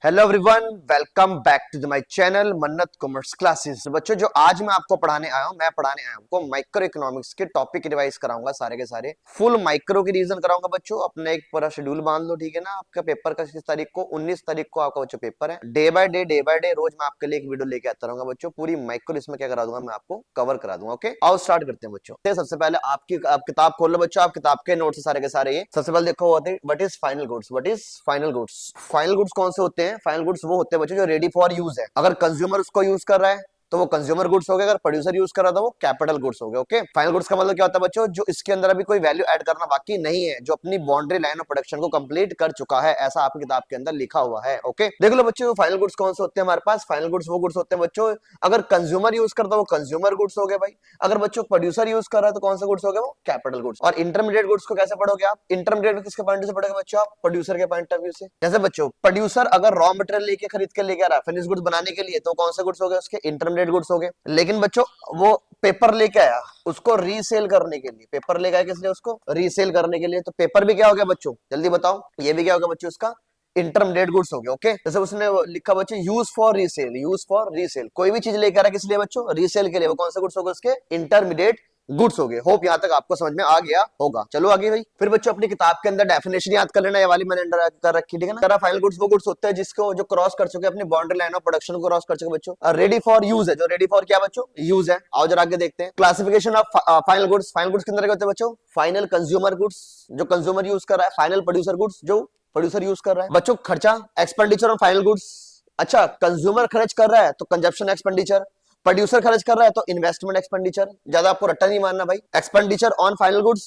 Hello everyone, welcome back to my channel Mannat commerce classes. बच्चों, जो आज मैं आपको पढ़ाने आया हूं, मैं पढ़ाने आया हूं आपको माइक्रो इकोनॉमिक्स के टॉपिक रिवाइज कराऊंगा। सारे के सारे फुल माइक्रो की रीजन कराऊंगा बच्चों। अपना एक पूरा शेड्यूल बांध लो, ठीक है ना। आपका पेपर का किस तारीख को? 19 तारीख को आपका बच्चों पेपर है। डे बाय डे रोज मैं आपके लिए एक वीडियो लेके आता रहूंगा बच्चों। पूरी माइक्रो इसमें क्या करा दूंगा, मैं आपको कवर करा दूंगा। ओके, आओ स्टार्ट करते हैं बच्चों। सबसे पहले आप किताब खोल लो बच्चों। आप किताब के नोट्स सारे के सारे ये सबसे पहले देखो, what is final goods. What is final goods? Final goods कौन से होते हैं? फाइनल गुड्स वो होते हैं बच्चों जो रेडी फॉर यूज है। अगर कंज्यूमर उसको यूज कर रहा है तो वो कंज्यूमर गुड्स हो गए। अगर प्रोड्यूसर यूज कर रहा था वो कैपिटल गुड्स हो गए। ओके, फाइनल गुड्स का मतलब क्या होता है बच्चों? जो इसके अंदर अभी कोई वैल्यू ऐड करना बाकी नहीं है, जो अपनी बाउंड्री लाइन ऑफ प्रोडक्शन को कंप्लीट कर चुका है, ऐसा आपकी किताब के अंदर लिखा हुआ है। ओके, देख लो बच्चों, फाइनल गुड्स कौन से होते हैं हमारे पास? फाइनल गुड्स वो गुड्स होते हैं बच्चों, अगर कंज्यूमर यूज करता है वो कंज्यूमर गुड्स हो गए भाई। अगर बच्चों प्रोड्यूसर यूज कर रहा है तो कौन से गुड्स हो गए? वो कैपिटल गुड्स। और इंटरमीडिएट गुड्स को कैसे पढ़ोगे आप? इंटरमीडिएट किसके पॉइंट से पढ़ोगे बच्चों? आप प्रोड्यूसर के पॉइंट ऑफ व्यू से। जैसे बच्चों, प्रोड्यूसर अगर रॉ मटेरियल लेके खरीद के लेके आ रहा है फिनिश गुड्स बनाने के लिए, तो कौन से गुड्स हो गए? उसके इंटरमीडिएट गुड्स हो गए। लेकिन बच्चों वो पेपर लेके आया उसको रीसेल करने के लिए। पेपर लेके आया किस लिए? उसको रीसेल करने के लिए। तो पेपर भी क्या हो गया बच्चों? जल्दी बताओ, ये भी क्या हो गया बच्चों? उसका इंटरमीडिएट गुड्स हो गया। ओके, जैसे उसने लिखा बच्चों use for resale. Use for resale, कोई भी चीज लेकर आ रहा है किस लिए बच्चों? रीसेल के लिए। वो कौन से गुड्स हो गए? उसके इंटरमीडिएट गुड्स हो गए। होप यहां तक आपको समझ में आ गया होगा। चलो आगे भाई। फिर बच्चों अपनी किताब के अंदर डेफिनेशन याद कर लेना, ये वाली मैंने अंडर कर रखी, ठीक है ना। फाइनल गुड्स वो गुड्स होते हैं जिसको जो क्रॉस कर चुके अपनी बाउंड्री लाइन ऑफ प्रोडक्शन को क्रॉस कर चुके बच्चों। रेडी फॉर यूज है, जो रेडी फॉर क्या बच्चों? यूज है। आओ जरा आगे देखते हैं classification of final goods. Final goods के अंदर क्या होते हैं बच्चों? फाइनल कंज्यूमर गुड्स, जो कंज्यूमर यूज कर रहा है। फाइनल प्रोड्यूसर गुड्स, जो प्रोड्यूसर यूज कर रहा है। बच्चों खर्चा, एक्सपेंडिचर ऑन फाइनल गुड्स। अच्छा, कंज्यूमर खर्च कर रहा है तो कंजप्शन एक्सपेंडिचर, प्रोड्यूसर खर्च कर रहा है तो इन्वेस्टमेंट एक्सपेंडिचर। ज्यादा आपको रट्टा नहीं मारना भाई। Expenditure on final goods,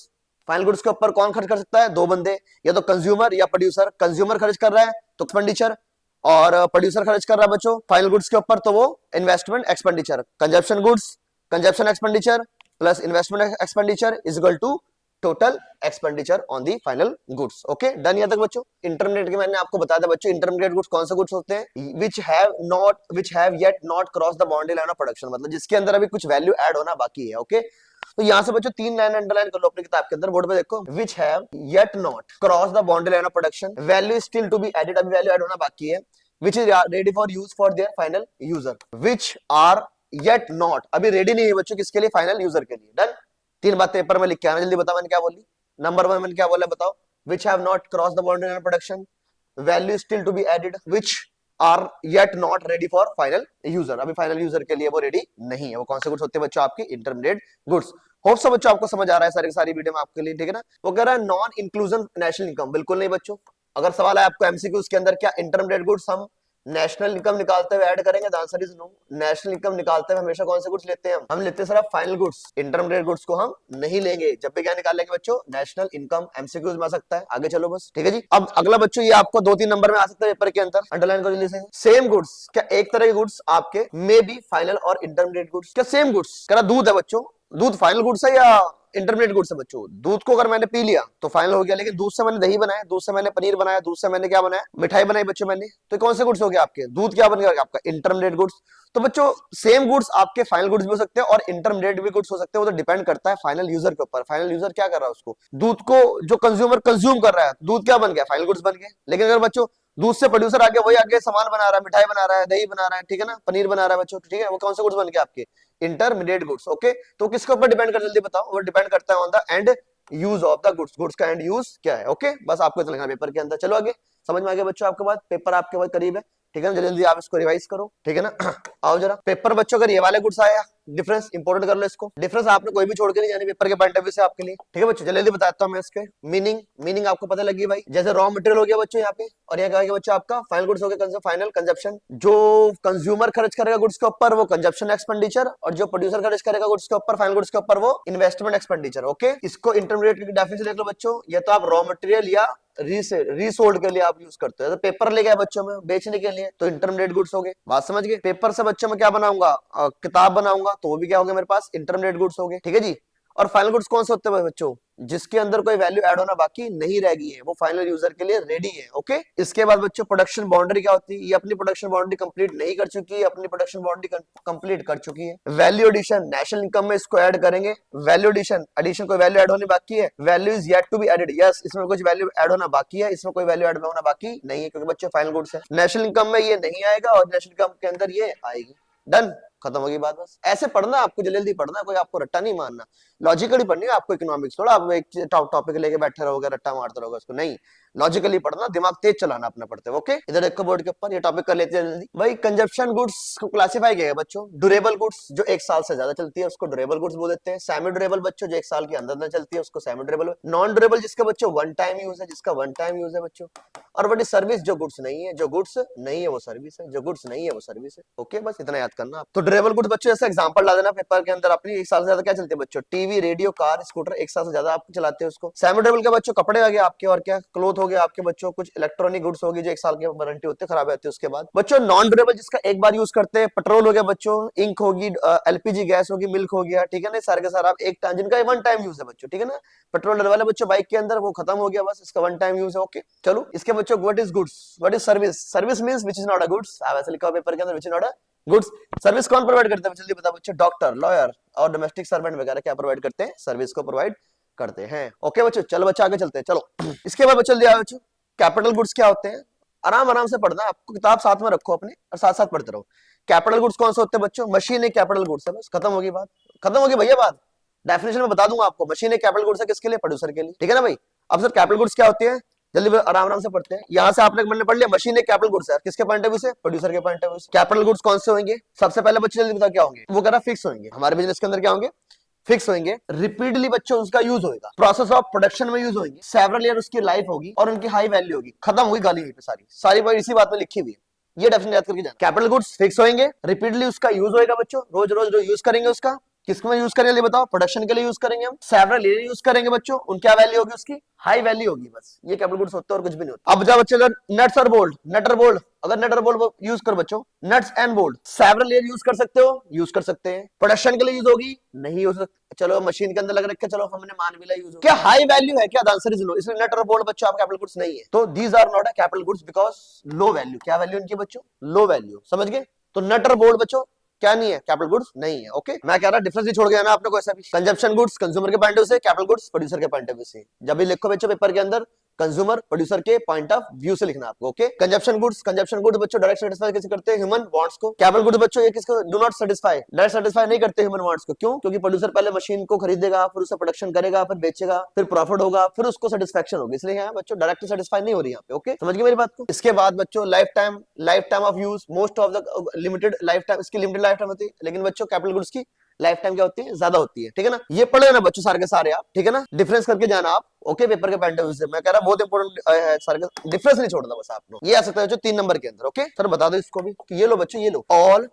final goods के ऊपर कौन खर्च कर सकता है? दो बंदे, या तो कंज्यूमर या प्रोड्यूसर। कंज्यूमर खर्च कर रहा है तो एक्सपेंडिचर, और प्रोड्यूसर खर्च कर रहा है बच्चों फाइनल गुड्स के ऊपर तो वो investment expenditure. Consumption goods, consumption expenditure plus investment expenditure is equal to total expenditure on the final goods. Okay, done यहां तक बच्चों। इंटरमीडिएट के मैंने आपको बताया था बच्चों, इंटरमीडिएट गुड्स कौन से गुड्स होते हैं? विच have yet not cross the boundary line of production, मतलब जिसके अंदर अभी कुछ वैल्यू ऐड होना बाकी है। ओके, तो यहां से बच्चों 3 लाइन अंडरलाइन कर लो अपनी किताब के अंदर, बोर्ड पे देखो। Which have yet not cross the boundary line of production, value still to be added, अभी वैल्यू ऐड होना बाकी है। Which is ready for use for their final user. Which are yet not, अभी ready नहीं है बच्चों किसके लिए? फाइनल यूजर के लिए। डन। 3 बात पेपर में लिख के आना, जल्दी बताओ मैंने क्या बोली। नंबर 1 मैंने क्या बोला बताओ? Which have not cross the boundary line production, value still to be added, which are yet not ready for final user, अभी फाइनल यूजर के लिए वो रेडी नहीं है। वो कौन से गुड्स होते हैं बच्चों? आपके इंटरमीडिएट गुड्स। होप सब बच्चों आपको समझ आ रहा है सारी सारी वीडियो में आपके लिए, ठीक है ना। वो कह रहा है नॉन इंक्लूजन नेशनल इनकम, बिल्कुल नहीं बच्चों। अगर सवाल है आपको एमसीक्यू के अंदर, क्या इंटरमीडिएट गुड्स हम नेशनल इनकम निकालते हुए ऐड करेंगे? The answer is no. National income निकालते हुए हमेशा कौन से गुड्स लेते हैं? हम लेते हैं सिर्फ फाइनल गुड्स। इंटरमीडिएट गुड्स को हम नहीं लेंगे। जब भी क्या निकालेंगे बच्चों? National income. एमसीक्यूज में आ सकता है। आगे चलो बस, ठीक है जी। अब अगला बच्चों, ये आपको 2-3 नंबर में आ सकता है पेपर के अंदर, अंडरलाइन करो जल्दी से। सेम गुड्स, क्या एक तरह के गुड्स आपके मे बी फाइनल और इंटरमीडिएट गुड्स? क्या सेम गुड्स? कह रहा दूध है बच्चों, दूध फाइनल गुड्स है या इंटरमीडिएट गुड्स है बच्चों? दूध को अगर मैंने पी लिया तो फाइनल हो गया, लेकिन दूध से मैंने दही बनाया, दूध से मैंने पनीर बनाया, दूध से मैंने क्या बनाया? मिठाई बनाई बच्चों मैंने, तो कौन से गुड्स हो गए आपके? दूध क्या बन गया आपका? Intermediate goods. तो बच्चों सेम गुड्स आपके फाइनल गुड्स भी हो सकते हैं और इंटरमीडिएट भी गुड्स हो सकते हैं। वो तो डिपेंड करता है फाइनल यूजर के ऊपर। फाइनल यूजर क्या कर रहा है? उसको दूध को जो कंज्यूमर कंज्यूम कर रहा है, दूध क्या बन गया? फाइनल गुड्स बन गए। लेकिन अगर बच्चों दूध से प्रोड्यूसर आगे वही आगे सामान बना रहा है, मिठाई बना रहा है, दही बना रहा है, ठीक है ना, पनीर बना रहा है बच्चों, ठीक है, वो कौन से गुड्स बन गए आपके? Intermediate goods. ओके, तो किसके ऊपर डिपेंड कर, जल्दी बताओ। वो डिपेंड करता है on the end use of the goods. Goods का एंड यूज क्या है? ओके, बस आपको इतना लिखना पेपर के अंदर। चलो आगे, समझ में आ गया बच्चों आपके बाद? पेपर आपके बाद करीब है, ठीक है ना। जल्दी जल्दी आप इसको रिवाइज करो, ठीक है ना। आओ जरा पेपर बच्चों, अगर ये वाले गुड्स आया, डिफरेंस इंपोर्टेंट कर लो इसको। डिफरेंस आपने कोई भी छोड़ के नहीं जानी पेपर के पॉइंट ऑफ व्यू से आपके लिए, ठीक है बच्चों। जल्दी जल्दी बताता हूं मैं इसके मीनिंग आपको पता लगी भाई। जैसे रॉ मटेरियल हो गया बच्चों यहाँ पे, और यहाँ क्या हो गया बच्चों आपका? फाइनल गुड्स हो गया फाइनल कंजप्शन। जो कंज्यूमर खर्च करेगा गुड्स के ऊपर वो कंजप्शन एक्सपेंडिचर, और जो प्रोड्यूसर खर्च करेगा गुड्स के ऊपर फाइनल गुड्स के ऊपर वो इन्वेस्टमेंट एक्सपेंडिचर। ओके, इसको इंटरमीडिएट की डेफिनेशन देख लो बच्चों। ये तो आप रॉ मटेरियल या रीसोल्ड के लिए आप यूज करते हो। तो पेपर ले गया बच्चों में बेचने के लिए, तो इंटरमीडिएट गुड्स हो गए। बात समझ गए? पेपर से बच्चों में क्या बनाऊंगा? किताब बनाऊंगा, तो वो भी क्या हो गया मेरे पास? इंटरमीडिएट गुड्स हो गए, ठीक है जी। और फाइनल गुड्स कौन से होते हैं बच्चों? जिसके अंदर कोई वैल्यू ऐड होना बाकी नहीं रह गई है, वो फाइनल यूजर के लिए रेडी है। ओके, इसके बाद बच्चों प्रोडक्शन बाउंड्री क्या होती है, ये अपनी प्रोडक्शन बाउंड्री कंप्लीट नहीं कर चुकी है, अपनी प्रोडक्शन बाउंड्री कंप्लीट कर चुकी है। वैल्यू एडिशन, नेशनल इनकम में इसको ऐड करेंगे। वैल्यू एडिशन, एडिशन कोई वैल्यू ऐड होने बाकी है, value is yet to be added, yes इसमें कुछ वैल्यू ऐड होना बाकी है, इसमें कोई वैल्यू ऐड होना बाकी नहीं है, क्योंकि बच्चों फाइनल गुड्स है। नेशनल इनकम में ये नहीं आएगा और नेशनल इनकम के अंदर ये आएगी। डन, खत्म होगी बात। बस ऐसे पढ़ना, आपको जल्दी जल्दी पढ़ना, कोई आपको रट्टा नहीं मारना, लॉजिकली पढ़नी है आपको इकोनॉमिक्स। थोड़ा आप एक टॉपिक लेके बैठे रहोगे, रट्टा मारते रहोगे उसको, नहीं, लॉजिकली पढ़ना, दिमाग तेज चलाना अपना पढ़ते। ओके, इधर देखो बोर्ड के ऊपर, ये टॉपिक कर लेते हैं जल्दी। भाई कंजप्शन गुड्स को क्लासिफाई किया है बच्चों, ड्यूरेबल गुड्स जो 1 साल से ज्यादा चलती है उसको ड्यूरेबल गुड्स बोल देते हैं। सेमी ड्यूरेबल बच्चों जो 1 साल के अंदर न चलती है उसको सेमी ड्यूरेबल। नॉन ड्यूरेबल जिसका बच्चों वन टाइम यूज है, जिसका वन टाइम यूज है बच्चों। और बड़ी सर्विस जो गुड्स नहीं है, जो गुड्स नहीं है वो सर्विस है, जो गुड्स नहीं है वो सर्विस है। ओके, बस इतना याद करना। तो ड्यूरेबल गुड्स बच्चों जैसे एग्जांपल ला देना पेपर के अंदर अपनी, 1 साल से ज्यादा क्या चलते हैं बच्चों, टीवी, रेडियो, कार, स्कूटर, 1 साल से ज्यादा आप चलाते हैं उसको। सेमी ड्यूरेबल के बच्चों कपड़े आ गए आपके, और क्या क्लोथ हो गया आपके बच्चों, कुछ इलेक्ट्रॉनिक गुड्स होगी जो 1 साल की वारंटी होती है, खराब होती है उसके बाद। बच्चों नॉन ड्यूरेबल जिसका एक बार यूज करते हैं, पेट्रोल हो गया बच्चों, इंक होगी, एलपीजी गैस होगी, मिल्क हो गया, ठीक है ना, सारे के सारे आप एक टाइम, जिनका वन टाइम यूज है बच्चों, ठीक है ना। पेट्रोल वाले बच्चों बाइक के अंदर वो खत्म हो गया, बस इसका वन टाइम यूज है। ओके चलो, इसके बच्चों what is goods, what is service, service means which is not a goods, आप ऐसे लिखा हो पेपर के अंदर, which is not a goods. Service कौन प्रोवाइड करता है जल्दी बताओ बच्चों, डॉक्टर, लॉयर और डोमेस्टिक सर्वेंट वगैरह क्या प्रोवाइड करते हैं, सर्विस को प्रोवाइड करते हैं। ओके बच्चों, चलो बच्चों आगे चलते हैं। चलो इसके बाद बच्चों दिया बच्चों कैपिटल गुड्स क्या होते हैं, आराम आराम से पढ़ना, आपको किताब साथ में रखो अपने और साथ साथ पढ़ते रहो। कैपिटल गुड्स कौन से होते हैं बच्चों, मशीन एक कैपिटल गुड्स है, बस खत्म होगी बात, खत्म होगी भैया बात। डेफिनेशन में बता दूंगा आपको, मशीन एक कैपिटल गुड्स है किसके लिए, प्रोड्यूसर के लिए, ठीक है ना भाई। अब सर कैपिटल गुड्स क्या होती है, जल्दी आराम आराम से पढ़ते हैं। यहाँ से आपने मैंने पढ़ लिया, मशीन एक कैपिटल गुड्स है, किसके पॉइंट ऑफ व्यू से, प्रोड्यूसर के पॉइंट ऑफ व्यू से। कैपिटल गुड्स कौन से होंगे, सबसे पहले बच्चे जल्दी बता क्या होंगे, वो कह रहा फिक्स होंगे, हमारे बिजनेस के अंदर क्या होंगे, फिक्स होंगे, रिपीटली बच्चों उसका यूज होगा, प्रोसेस ऑफ प्रोडक्शन में यूज होंगे, सेवरल ईयर उसकी लाइफ होगी और उनकी हाई वैल्यू होगी। खत्म हुई गाली पे, सारी सारी बात इसी बात में लिखी हुई है, ये डेफिनेशन याद करके जाना। कैपिटल गुड्स फिक्स होंगे, रिपीटली उसका यूज होगा बच्चों, रोज रोज यूज करेंगे उसका, किसमें यूज करेंगे बताओ, प्रोडक्शन के लिए यूज करेंगे हम, सेवरल ईयर यूज करेंगे बच्चों, उनकी क्या वैल्यू होगी, उसकी हाई वैल्यू होगी, बस ये कैपिटल गुड्स होते हैं और कुछ भी नहीं होता। अब जब बच्चे नट्स और बोल्ट, नट और बोल्ट, अगर नट और बोल्ट यूज कर बच्चों, nuts and bolt, several year use कर सकते हो, यूज कर सकते हैं, प्रोडक्शन के लिए यूज होगी, नहीं हो सकती, चलो मशीन के अंदर लग रखे, चलो हमने मान भी लिया यूज हो, क्या हाई वैल्यू है क्या, आंसर इज नो, इसलिए नट और बोल्ट बच्चों आप कैपिटल गुड्स नहीं है, तो these are not a capital goods because low value, क्या वैल्यू इनकी बच्चों, लो वैल्यू, समझ गए। तो नट और बोल्ट बच्चों क्या नहीं है, कैपिटल गुड्स नहीं है। ओके, मैं कह रहा डिफरेंस ही छोड़ गया ना आपने, कोई सा भी कंजप्शन गुड्स कंज्यूमर के पॉइंट ऑफ व्यू से, कैपिटल गुड्स प्रोड्यूसर के पॉइंट ऑफ व्यू से। जब भी लिखो बच्चों पेपर के अंदर, कंज्यूमर प्रोड्यूसर के पॉइंट ऑफ व्यू से लिखना आपको। ओके, कंजप्शन गुड्स बच्चों डायरेक्ट सेटिस्फाई कैसे करते हैं, ह्यूमन वांट्स को। कैपिटल गुड्स बच्चों ये किसको, do not satisfy, direct satisfy नहीं करते ह्यूमन वांट्स को, क्यों, क्योंकि प्रोड्यूसर पहले मशीन को खरीदेगा, फिर उसका प्रोडक्शन करेगा, फिर बेचेगा, फिर प्रॉफिट होगा, फिर उसको सेटिस्फैक्शन होगी, इसलिए यहाँ बच्चों डायरेक्ट सेटिस्फाई नहीं हो रही यहाँ पे। ओके, समझ गए मेरी बात को। इसके बाद बच्चों life time of use, most of the limited life time, इसकी लिमिटेड लाइफ टाइम होती है, लेकिन बच्चों कैपिटल गुड्स की लाइफ टाइम क्या होती है, ज्यादा होती है, ठीक है ना। ये पढ़ लेना बच्चों सारे के सारे आप, ठीक है ना, डिफरेंस करके जाना आप। ओके, पेपर के पॉइंट ऑफ व्यू से मैं कह रहा बहुत इंपॉर्टेंट है, सारे का डिफरेंस नहीं छोड़ना बस आप लोग, ये आ सकता है जो 3 नंबर के अंदर। ओके सर बता दो इसको भी कि ये लो बच्चों, ये लो, all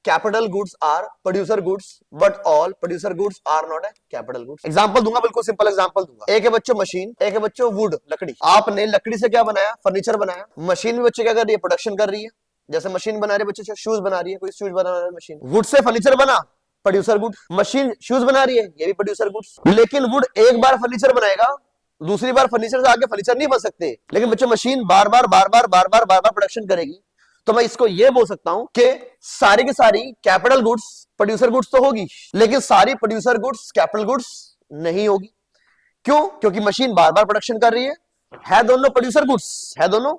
capital goods are producer goods but all producer goods are not a capital goods. Example दूंगा, बिल्कुल सिंपल एग्जांपल दूंगा। एक है बच्चों मशीन, एक है बच्चों वुड, लकड़ी। आपने लकड़ी से क्या बनाया, फर्नीचर बनाया। मशीन भी बच्चे क्या कर रही है, प्रोडक्शन कर रही है, जैसे मशीन बना रही है बच्चे शूज बना रही है, कोई शूज बना रहा है मशीन, वुड से फर्नीचर बना, प्रोड्यूसर गुड। मशीन शूज बना रही है, ये भी प्रोड्यूसर गुड्स। लेकिन वुड एक बार फर्नीचर बनाएगा, दूसरी बार फर्नीचर से आगे फर्नीचर नहीं बन सकते, लेकिन बच्चों मशीन बार बार प्रोडक्शन करेगी। तो मैं इसको ये बोल सकता हूं कि सारी की सारी कैपिटल गुड्स प्रोड्यूसर गुड्स तो होगी, लेकिन सारी प्रोड्यूसर गुड्स कैपिटल गुड्स नहीं होगी। क्यों, क्योंकि मशीन बार बार प्रोडक्शन कर रही है दोनों प्रोड्यूसर गुड्स, है दोनों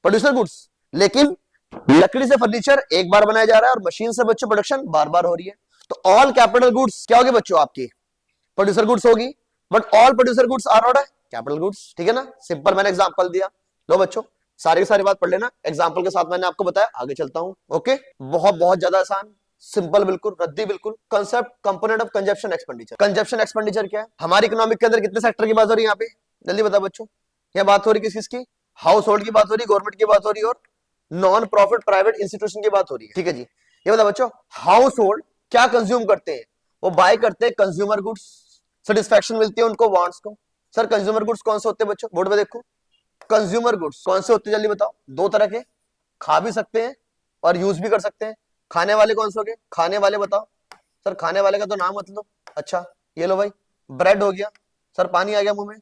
प्रोड्यूसर गुड्स, लेकिन लकड़ी से फर्नीचर एक बार बनाया जा रहा है और मशीन से बच्चों प्रोडक्शन बार बार हो रही है। तो ऑल कैपिटल गुड्स क्या होगी बच्चों, आपकी प्रोड्यूसर गुड्स होगी, but all producer goods are not capital goods, ठीक है ना। सिंपल मैंने एग्जांपल दिया, लो बच्चों सारी की सारी बात पढ़ लेना, एग्जांपल के साथ मैंने आपको बताया, आगे चलता हूं। ओके, बहुत बहुत ज्यादा आसान, सिंपल, बिल्कुल रद्दी, बिल्कुल। Concept component of consumption expenditure. Consumption expenditure क्या है, हमारी इकोनॉमिक के अंदर कितने सेक्टर की बात हो रही है यहाँ पे, जल्दी बताओ बच्चों। यह बात हो रही किस किसकी, हाउस होल्ड की बात हो रही, गवर्नमेंट की बात हो रही, और नॉन प्रॉफिट प्राइवेट इंस्टीट्यूशन की बात हो रही है, ठीक है जी। ये बताओ बच्चों, हाउस होल्ड क्या कंज्यूम करते हैं, वो बाय करते हैं कंज्यूमर गुड्स, सेटिस्फैक्शन मिलती है उनको वांट्स को। सर कंज्यूमर गुड्स कौन से होते हैं बच्चों, बोर्ड में देखो, कंज्यूमर गुड्स कौन से होते हैं जल्दी बताओ। 2 तरह के, खा भी सकते हैं और यूज भी कर सकते हैं। खाने वाले कौन से हो गए, खाने वाले बताओ सर, खाने वाले का तो नाम मत लो। अच्छा ये लो भाई, ब्रेड हो गया, सर पानी आ गया मुंह में,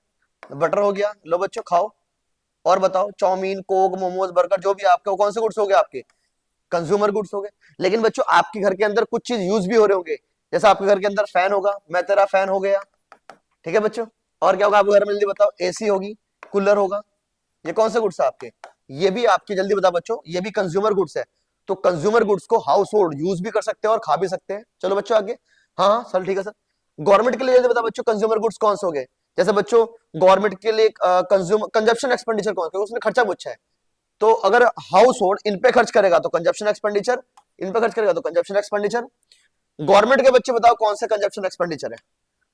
बटर हो गया, लो बच्चों खाओ। और बताओ, चाउमीन, कोक, मोमोज, बर्गर जो भी आपके, वो कौन से गुड्स हो गए आपके? कंज्यूमर गुड्स हो गए। लेकिन बच्चों आपके घर के अंदर कुछ चीज यूज भी हो रहे होंगे, जैसे आपके घर के अंदर फैन होगा, मैं तेरा फैन हो गया, ठीक है बच्चों। और क्या होगा आपके घर में, जल्दी बताओ? एसी होगी, कूलर होगा। ये कौन से गुड्स है आपके? ये भी आपके, जल्दी बताओ बच्चों, ये भी कंज्यूमर गुड्स है। तो कंज्यूमर गुड्स को हाउस होल्ड यूज भी कर सकते हैं और खा भी सकते हैं। चलो बच्चों आगे। हाँ हाँ सर, ठीक है सर। गवर्नमेंट के लिए जल्दी बताओ बच्चों, कंज्यूमर गुड्स कौन से हो गए? जैसे बच्चों गवर्नमेंट के लिए कंज्यूमर कंजप्शन एक्सपेंडिचर कौन सा, उसने खर्चा पूछा है। तो अगर हाउस होल्ड इन पे खर्च करेगा तो कंजप्शन एक्सपेंडिचर, इन पे खर्च करेगा तो कंजप्शन एक्सपेंडिचर। गवर्नमेंट के बच्चे बताओ कौन सा कंजप्शन एक्सपेंडिचर है?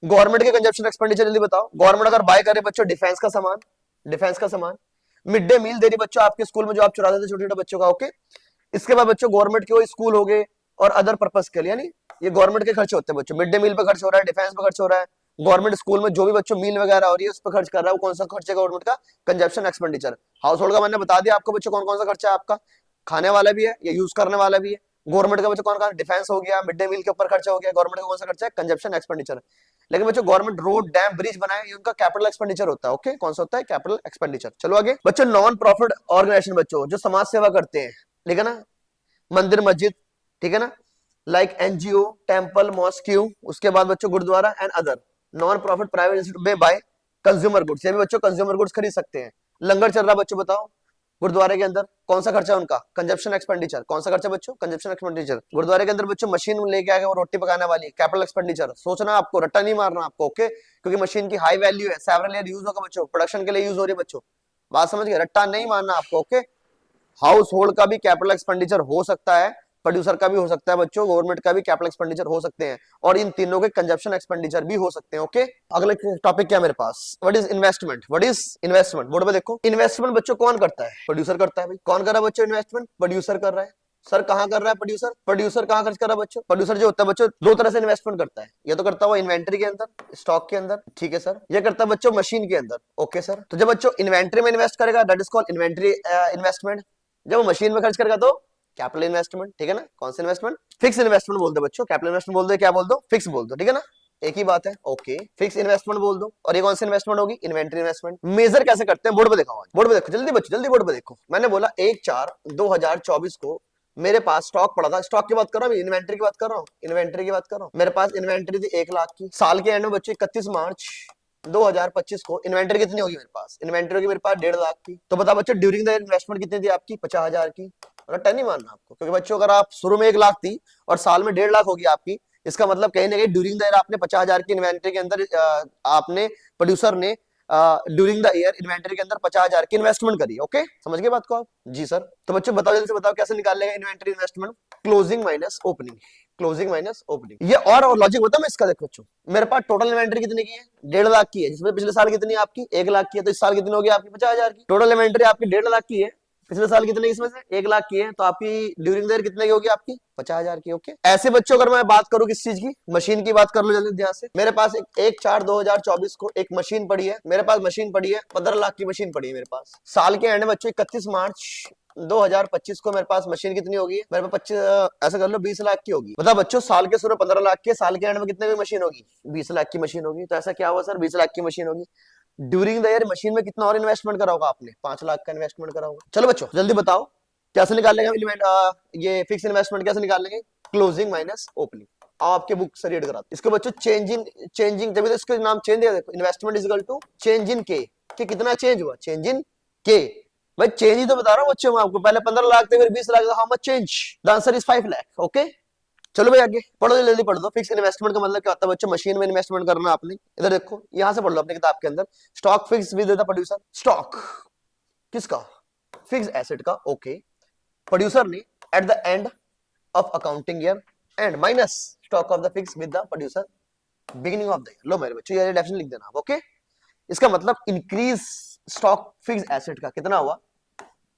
गवर्नमेंट के कंजप्शन एक्सपेंडिचर जल्दी बताओ। गवर्नमेंट अगर बाय करे बच्चों डिफेंस का सामान, डिफेंस का सामान, मिड डे मील दे रही बच्चों आपके स्कूल में जो आप चुराते थे छोटे छोटे बच्चों का, ओके। इसके बाद बच्चों गवर्नमेंट के वो स्कूल हो गए और अदर पर्पस के लिए, यानी ये गवर्नमेंट के खर्चे होते हैं बच्चों। मिड डे मील पे खर्च हो रहा है, डिफेंस पे खर्च हो रहा है, गवर्नमेंट स्कूल में जो भी बच्चों मील वगैरह हो रही है उस पर खर्च कर रहा है, वो कौन सा खर्चा गवर्नमेंट का? Consumption expenditure. हाउस होल्ड का मैंने बता दिया आपको बच्चों कौन कौन सा खर्चा है आपका, खाने वाला भी है या यूज करने वाला भी है। गवर्नमेंट का बच्चों कौन कौन? डिफेंस हो गया, मिड डे मील के ऊपर खर्चा हो गया, गवर्नमेंट का कौन सा खर्चा है? Consumption expenditure. लेकिन बच्चों गवर्नमेंट रोड, डैम, ब्रिज बनाए, ये उनका कैपिटल एक्सपेंडिचर होता है, ओके। कौन सा होता है? Capital expenditure. चलो आगे बच्चों, नॉन प्रॉफिट ऑर्गेनाइजेशन बच्चों जो समाज सेवा करते हैं, ठीक है ना, मंदिर मस्जिद, ठीक है ना, लाइक एनजीओ, टेम्पल, मॉस्क्यू, उसके बाद बच्चों gurdwara and other non profit private institute में बाय कंज्यूमर गुड्स, ये भी बच्चों कंज्यूमर गुड्स खरीद सकते हैं। लंगर चल रहा बच्चों, बताओ गुरुद्वारे के अंदर कौन सा खर्चा है उनका? Consumption expenditure. कौन सा खर्चा बच्चों? Consumption expenditure. गुरुद्वारे के अंदर बच्चों मशीन लेके आ गए वो रोटी पकाने वाली, कैपिटल एक्सपेंडिचर। सोचना आपको, रट्टा नहीं मारना आपको, ओके, क्योंकि मशीन की हाई वैल्यू है, सेवरल ईयर यूज होगा बच्चों, प्रोडक्शन के लिए यूज हो रही है बच्चों, बात समझ गए? रट्टा नहीं मारना आपको, ओके। हाउस होल्ड का भी कैपिटल एक्सपेंडिचर हो सकता है, प्रोड्यूसर का भी हो सकता है बच्चों, गवर्नमेंट का भी कैपिटल एक्सपेंडिचर हो सकते हैं, और इन तीनों के कंजप्शन एक्सपेंडिचर भी हो सकते हैं, ओके। अगला टॉपिक क्या है मेरे पास? What is investment? What is investment? Board पे देखो। इन्वेस्टमेंट बच्चों कौन करता है? प्रोड्यूसर करता है भाई। कौन कर रहा है बच्चों इन्वेस्टमेंट? प्रोड्यूसर कर रहा है। सर कहां कर रहा है प्रोड्यूसर? प्रोड्यूसर कहां खर्च कर रहा है बच्चों? प्रोड्यूसर जो होता है बच्चों दो तरह से इन्वेस्टमेंट करता है, ये तो करता हुआ इन्वेंटरी के अंदर, स्टॉक के अंदर, ठीक है सर। ये करता है बच्चों मशीन के अंदर, ओके सर। तो जब बच्चों इन्वेंटरी में इन्वेस्ट करेगा that is called inventory investment. जब वो मशीन में खर्च करेगा तो कैपिटल इन्वेस्टमेंट, ठीक है ना। कौन सा इन्वेस्टमेंट? फिक्स इन्वेस्टमेंट बोल दो बच्चों, कैपिटल इन्वेस्टमेंट बोल दो, क्या बोल दो? फिक्स बोल दो, ठीक है ना, एक ही बात है, ओके। फिक्स इन्वेस्टमेंट बोल दो। और ये कौन सी इन्वेस्टमेंट होगी? Inventory investment. मेजर कैसे करते हैं? बोर्ड पे दिखाओ, बोर्ड पे देखो जल्दी बच्चों, जल्दी बोर्ड पे देखो। मैंने बोला 1/4/2024 को मेरे पास स्टॉक पड़ा था, स्टॉक की बात कर रहा हूँ, इन्वेंटरी की बात कर रहा हूँ, इन्वेंटरी की बात कर रहा हूँ। मेरे पास इन्वेंटरी थी 1 लाख की। साल के एंड में बच्चों 31 मार्च 2025 को इन्वेंटरी कितनी होगी मेरे पास? इन्वेंटरी होगी मेरे पास 1.5 लाख की। तो बता बच्चों ड्यूरिंग द इन्वेस्टमेंट कितनी थी आपकी? 50,000 की। रट्टा नहीं मारना आपको, क्योंकि बच्चों अगर आप शुरू में 1 लाख थी और साल में 1.5 लाख होगी आपकी, इसका मतलब कहीं ना कहीं ड्यूरिंग द ईयर आपने 50,000 की इन्वेंटरी के अंदर आपने, प्रोड्यूसर ने ड्यूरिंग द ईयर इन्वेंटरी के अंदर 50,000 की इन्वेस्टमेंट करी, ओके। समझ गए बात को आप? जी सर। तो बच्चों बताओ जल्दी से, बताओ कैसे निकालेगा inventory investment? Closing minus opening, closing minus opening. ये और लॉजिक होता है मैं इसका, देखो बच्चों मेरे पास टोटल इन्वेंटरी कितने की है? 1.5 लाख की है, जिसमें पिछले साल कितनी है आपकी? 1 लाख की है, तो इस साल कितनी होगी आपकी? 50,000 की। टोटल इन्वेंटरी आपकी 1.5 लाख की है, पिछले साल कितने, इसमें से 1 लाख की है, तो आपकी ड्यूरिंग द ईयर कितने की होगी आपकी? 50,000 की, ओके। ऐसे बच्चों अगर मैं बात करूं किस चीज की, मशीन की बात कर लो जल्दी ध्यान से। मेरे पास 1/4/2024 को एक मशीन पड़ी है, मेरे पास मशीन पड़ी है 15 लाख की मशीन पड़ी है मेरे पास। साल के एंड में बच्चों 31 मार्च 2025 को मेरे पास मशीन कितनी होगी? मेरे पास 25, ऐसा कर लो 20 लाख की होगी। बताओ बच्चों साल के शुरू 15 लाख के, साल के एंड में कितने की मशीन होगी? 20 लाख की मशीन होगी। तो ऐसा क्या हुआ सर? 20 लाख की मशीन होगी। ड्यूरिंग द ईयर मशीन में कितना और इन्वेस्टमेंट करा होगा आपने? 5 लाख का इन्वेस्टमेंट करा होगा। चलो बच्चों जल्दी बताओ कैसे निकाल लेंगे ये फिक्स इन्वेस्टमेंट कैसे निकाल लेंगे? Closing minus opening. आपके बुक से रीड कराते इसको बच्चों, चेंजिंग तभी तो इसका नाम चेंज दिया, देखो investment is equal to change in K, कि कितना चेंज हुआ? चेंज इन के। भाई चेंज ही तो बता रहा हूँ बच्चों मैं आपको, पहले 15 लाख थे फिर 20 lakh, how much change? The answer is 5 lakh, okay. चलो भाई आगे पढ़ो, जल्दी पढ़ दो। फिक्स इन्वेस्टमेंट का मतलब क्या होता है बच्चों? मशीन में इन्वेस्टमेंट करना आपने। इधर देखो, यहां से पढ़ लो अपनी किताब के अंदर। Stock fix with the producer, stock किसका? फिक्स एसेट का, ओके। प्रोड्यूसर ने at the end of accounting year and minus stock of the fix with the producer beginning of the year. लो मेरे बच्चों ये डेफिनेशन लिख देना आप, ओके। इसका मतलब इंक्रीज स्टॉक फिक्स एसेट का कितना हुआ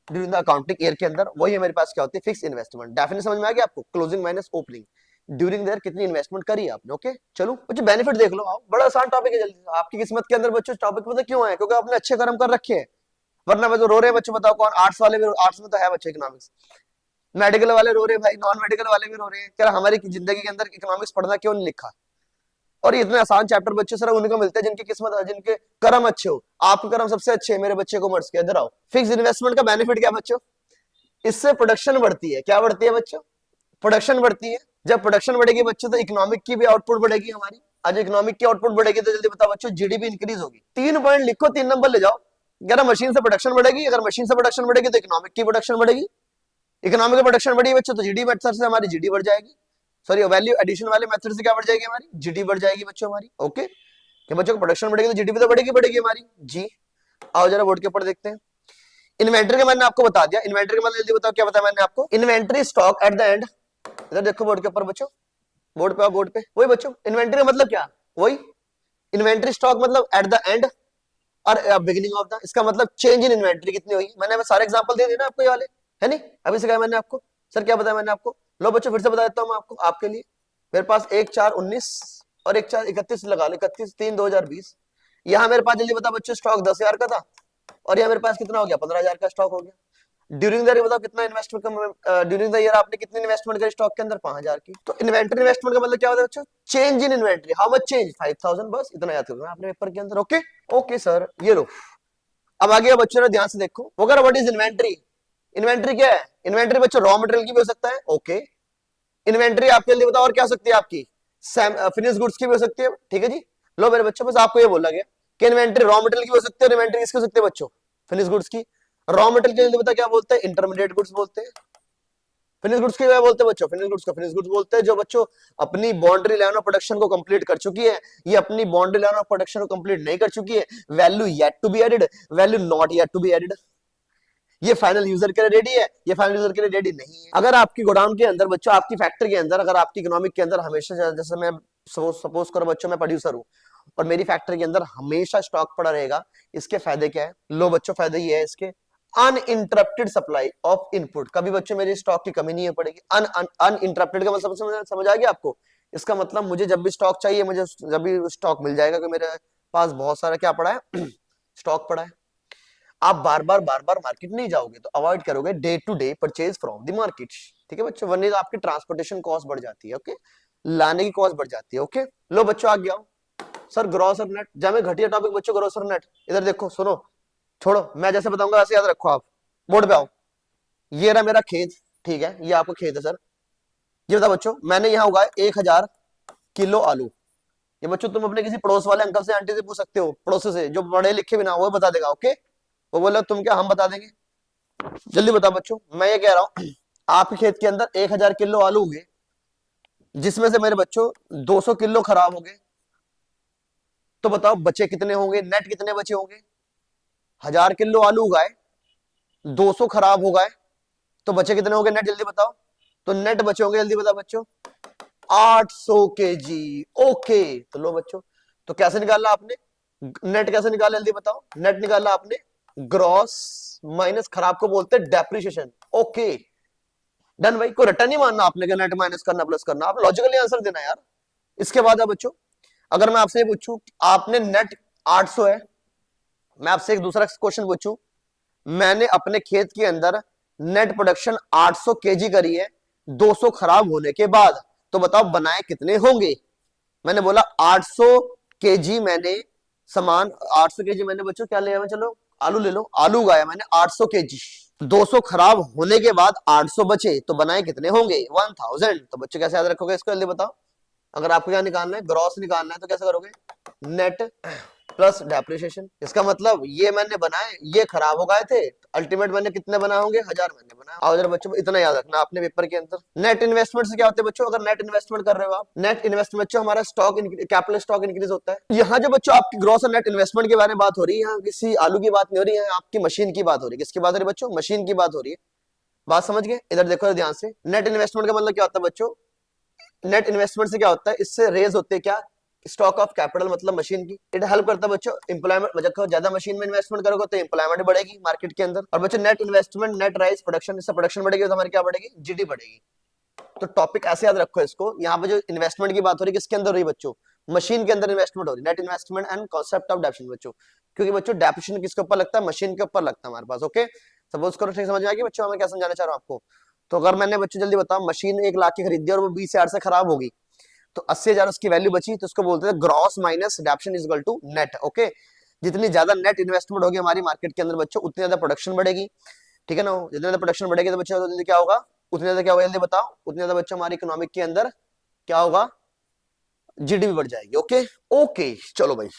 ड्यूरिंग द अकाउंटिंग ईयर के अंदर, वही हमारे पास क्या होती है? Fix investment. डेफिनेशन समझ में आ गया आपको? Closing minus opening, during the year कितनी इन्वेस्टमेंट करी आपने, ओके। चलो बच्चों बेनिफिट देख लो आओ, बड़ा आसान टॉपिक है। जल्दी आपकी किस्मत के अंदर बच्चों टॉपिक पता क्यों आए? क्योंकि आपने अच्छे कर्म कर रखे हैं, वरना मैं तो रो रहे हैं बच्चों। बताओ कौन? आर्ट्स वाले भी, आर्ट्स में तो है बच्चे इकोनॉमिक्स, मेडिकल वाले रो रहे हैं भाई, नॉन मेडिकल वाले भी रो रहे हैं। क्या हमारी जिंदगी के अंदर इकोनॉमिक्स पढ़ना क्यों नहीं लिखा? और ये इतने आसान चैप्टर बच्चे सर उनको मिलते हैं जिनकी किस्मत, जिनके कर्म अच्छे हो। आपके कर्म सबसे अच्छे है, मेरे बच्चे कॉमर्स के, इधर आओ। फिक्स इन्वेस्टमेंट का बेनिफिट क्या बच्चों, इससे प्रोडक्शन बढ़ती है। क्या बढ़ती है बच्चों, प्रोडक्शन बढ़ती है। जब प्रोडक्शन बढ़ेगी बच्चों तो इकोनॉमिक की भी आउटपुट बढ़ेगी हमारी। आज इकोनॉमिक की आउटपुट बढ़ेगी तो जल्दी बताओ बच्चों जीडीपी इंक्रीज होगी। 3 पॉइंट लिखो, 3 नंबर ले जाओ। अगर मशीन से प्रोडक्शन बढ़ेगी, अगर मशीन से प्रोडक्शन बढ़ेगी तो इकोनॉमिक की प्रोडक्शन बढ़ेगी, इकोनॉमिक प्रोडक्शन बढ़ी बच्चों तो जीडी मेथड से हमारी जीडी बढ़ जाएगी। सॉरी, वैल्यू एडिशन वाले मेथड से क्या बढ़ जाएगी हमारी, जीडी बढ़ जाएगी बच्चों हमारी। ओके, कि बच्चों को प्रोडक्शन बढ़ेगी तो जीडी भी तो बढ़ेगी हमारी जी। आओ जरा बोर्ड के ऊपर देखते हैं। इन्वेंटरी का मैंने आपको बता दिया, इन्वेंटरी का मतलब जल्दी बताओ क्या बताया मैंने आपको, inventory stock at the and. इधर देखो बोर्ड के ऊपर बच्चों, बोर्ड पे आओ, बोर्ड पे। वही बच्चों इन्वेंटरी का मतलब क्या, वही इन्वेंटरी स्टॉक मतलब एट द एंड और बिगिनिंग ऑफ द, इसका मतलब चेंज इन इन्वेंटरी कितनी हुई। मैंने सारे एग्जांपल दे दिए ना आपको ये वाले, है नहीं, अभी सिखाया मैंने आपको। सर क्या बताया मैंने आपको, लो बच्चों फिर से बता देता हूँ मैं आपको, आपके लिए। मेरे पास 1/4/19 और 1/4/31 लगा लो, 31/3/2020। यहाँ मेरे पास जल्दी बता बच्चों स्टॉक 10,000 का था और यहाँ मेरे पास कितना हो गया, 15,000 का स्टॉक हो गया। ड्यूरिंग द ईयर बताओ कितना इन्वेस्टमेंट, ड्यूरिंग द ईयर आपने कितनी इन्वेस्टमेंट करी स्टॉक के अंदर, 5,000 की। तो इन्वेंटरी इन्वेस्टमेंट का मतलब क्या होता है बच्चों, change in inventory, how much change, 5,000, बस इतना याद करना आपने पेपर के अंदर। ओके ओके सर, ये लो। अब आगे बच्चों ने ध्यान से देखो, वगैरह व्हाट इज इन्वेंटरी। इन्वेंटरी क्या है, इन्वेंटरी बच्चों रॉ मटेरियल की भी हो सकता है। ओके, इन्वेंटरी आपके लिए बताओ और क्या हो सकती है आपकी, फिनिश गुड्स की भी हो सकती है। ठीक है जी, लो मेरे बच्चों बस आपको ये बोला गया कि इन्वेंटरी रॉ मटेरियल की हो सकती है और इन्वेंटरी किसकी हो सकती है बच्चों, फिनिश गुड्स की। रॉ मटेरियल के लिए बता क्या बोलते हैं, इंटरमीडिएट गुड्स बोलते हैं। फिनिश गुड्स की क्या बोलते हैं बच्चों, फिनिश गुड्स का फिनिश गुड्स बोलते हैं जो बच्चों अपनी बाउंड्री लाइन ऑफ प्रोडक्शन को कंप्लीट कर चुकी है। ये अपनी बाउंड्री लाइन ऑफ प्रोडक्शन को कंप्लीट नहीं कर चुकी है, value yet to be added, value not yet to be added. ये फाइनल यूजर के लिए रेडी है, ये फाइनल यूजर के लिए रेडी नहीं है। अगर आपकी गोडाउन के अंदर बच्चों, आपकी फैक्ट्री के अंदर, अगर आपकी इकोनॉमिक के अंदर हमेशा, जैसे मैं सपोज करो बच्चों मैं प्रोड्यूसर हूं और मेरी फैक्ट्री के अंदर हमेशा स्टॉक पड़ा रहेगा, इसके फायदे क्या है, लो बच्चों फायदे ये है इसके, अनइंटरप्टेड सप्लाई ऑफ इनपुट। कभी बच्चों मेरे स्टॉक की कमी नहीं पड़ेगी। अनइंटरप्टेड का मतलब समझ आ गया आपको, इसका मतलब मुझे जब भी स्टॉक चाहिए मुझे जब भी स्टॉक मिल जाएगा, कि मेरे पास बहुत सारा क्या पड़ा है स्टॉक पड़ा है। आप बार बार मार्केट नहीं जाओगे तो अवॉइड करोगे day to day purchase from the market. ठीक है बच्चों, वरना आपकी ट्रांसपोर्टेशन कॉस्ट बढ़ जाती है। ओके, लाने की कॉस्ट बढ़ जाती है। ओके, लो बच्चों आ गया सर ग्रॉस और नेट, जब मैं घटिया टॉपिक बच्चों ग्रॉस और नेट। इधर देखो सुनो, छोड़ो, मैं जैसे बताऊंगा वैसे याद रखो। आप बोर्ड पे आओ, ये रहा मेरा खेत, ठीक है, ये आपका खेत है सर। ये बताओ बच्चों, मैंने यहाँ उगाए 1,000 किलो आलू। ये बच्चों तुम अपने किसी पड़ोस वाले अंकल से आंटी से पूछ सकते हो, पड़ोसी से जो पढ़े लिखे भी ना वो बता देगा। ओके, वो बोला तुम क्या, हम बता देंगे। जल्दी बताओ बच्चों, मैं ये कह रहा हूं आपके खेत के अंदर 1,000 किलो आलू उगे, जिसमें से मेरे बच्चों 200 किलो खराब हो गए। तो बताओ बचे कितने होंगे, नेट कितने बचे होंगे। 1,000 किलो आलू उगाए, 200 खराब हो गए, तो बचे कितने होंगे नेट, जल्दी बताओ। तो नेट बचे होंगे, जल्दी बताओ बच्चों, 800 kg। ओके, तो लो बच्चों, तो कैसे निकालना आपने नेट, कैसे निकाला जल्दी बताओ। नेट निकाला आपने ग्रॉस माइनस खराब को बोलते हैं डेप्रिसिएशन। ओके डन भाई, कोई रट्टा नहीं मानना आपने, नेट माइनस करना प्लस करना, आप लॉजिकली आंसर देना यार। इसके बाद अब बच्चों अगर मैं आपसे पूछूं आपने नेट 800 है, मैं आपसे एक दूसरा क्वेश्चन पूछूं, मैंने अपने खेत के अंदर नेट प्रोडक्शन 800 केजी करी है 200 खराब होने के बाद, तो बताओ बनाए कितने होंगे। मैंने बोला 800 केजी मैंने सामान, 800 केजी मैंने बच्चों क्या लिया, मैं चलो आलू ले लो, आलू उगाया मैंने 800 केजी, 200 खराब होने के बाद 800 बचे, तो बनाए कितने होंगे 1000। तो बच्चों कैसे याद रखोगे इसको, जल्दी बताओ। अगर आपको क्या निकालना है, ग्रॉस निकालना है, तो कैसे करोगे, नेट प्लस डेप्रिसिएशन। इसका मतलब ये मैंने बनाए, ये खराब हो गए थे, अल्टीमेट मैंने कितने बनाए होंगे, 1000 मैंने बनाया। और जरा बच्चों इतना याद रखना आपने पेपर के अंदर। नेट इन्वेस्टमेंट से क्या होता है बच्चों, अगर नेट इन्वेस्टमेंट कर रहे हो आप, नेट इन्वेस्टमेंट बच्चों हमारा स्टॉक कैपिटल स्टॉक इंक्रीज होता है। यहाँ जो बच्चों आपकी ग्रॉस और नेट इन्वेस्टमेंट के बारे में बात हो रही है, यहाँ किसी आलू की बात नहीं हो रही है, आपकी मशीन की बात हो रही है। किसकी बात हो रही है बच्चों, मशीन की बात हो रही है। बात समझ गए, इधर देखो ध्यान से। नेट इन्वेस्टमेंट का मतलब क्या होता है बच्चों, नेट इन्वेस्टमेंट से क्या होता है, इससे रेज होते हैं क्या, स्टॉक ऑफ कैपिटल मतलब मशीन की। इट हेल्प करता है बच्चों एम्प्लॉयमेंट, जब ज्यादा मशीन में इन्वेस्टमेंट करोगे तो एम्प्लॉयमेंट बढ़ेगी मार्केट के अंदर। और बच्चों net investment net rise production, इससे प्रोडक्शन बढ़ेगी तो हमारी क्या बढ़ेगी, जीडी बढ़ेगी। तो टॉपिक ऐसे याद रखो इसको, यहाँ पे जो इन्वेस्टमेंट की बात हो रही है किसके अंदर हो रही है बच्चों, मशीन के अंदर इन्वेस्टमेंट हो रही है। Net investment and concept of depreciation बच्चों, क्योंकि बच्चों डेप्रिसिएशन किसके ऊपर लगता है, मशीन के ऊपर लगता है हमारे पास। ओके, सपोज करो, ठीक समझ में आएगी बच्चों मैं क्या समझाना चाह रहा हूँ आपको। तो अगर मैंने बच्चों जल्दी बताओ, मशीन 1 लाख की खरीदी और वो 20,000 से खराब होगी, तो 80,000 उसकी वैल्यू बची, तो उसको बोलते हैं gross minus adoption is equal to net. Okay, जितनी ज्यादा नेट इन्वेस्टमेंट होगी हमारी मार्केट के अंदर बच्चों, उतनी ज्यादा प्रोडक्शन बढ़ेगी, ठीक है ना। जितनी ज्यादा प्रोडक्शन बढ़ेगी तो बच्चों जल्दी क्या होगा, उतनी ज्यादा क्या होगा जल्दी बताओ, उतनी ज्यादा बच्चों हमारी इकोनॉमिक के अंदर क्या होगा, जीडीपी बढ़ जाएगी। ओके ओके चलो भाई,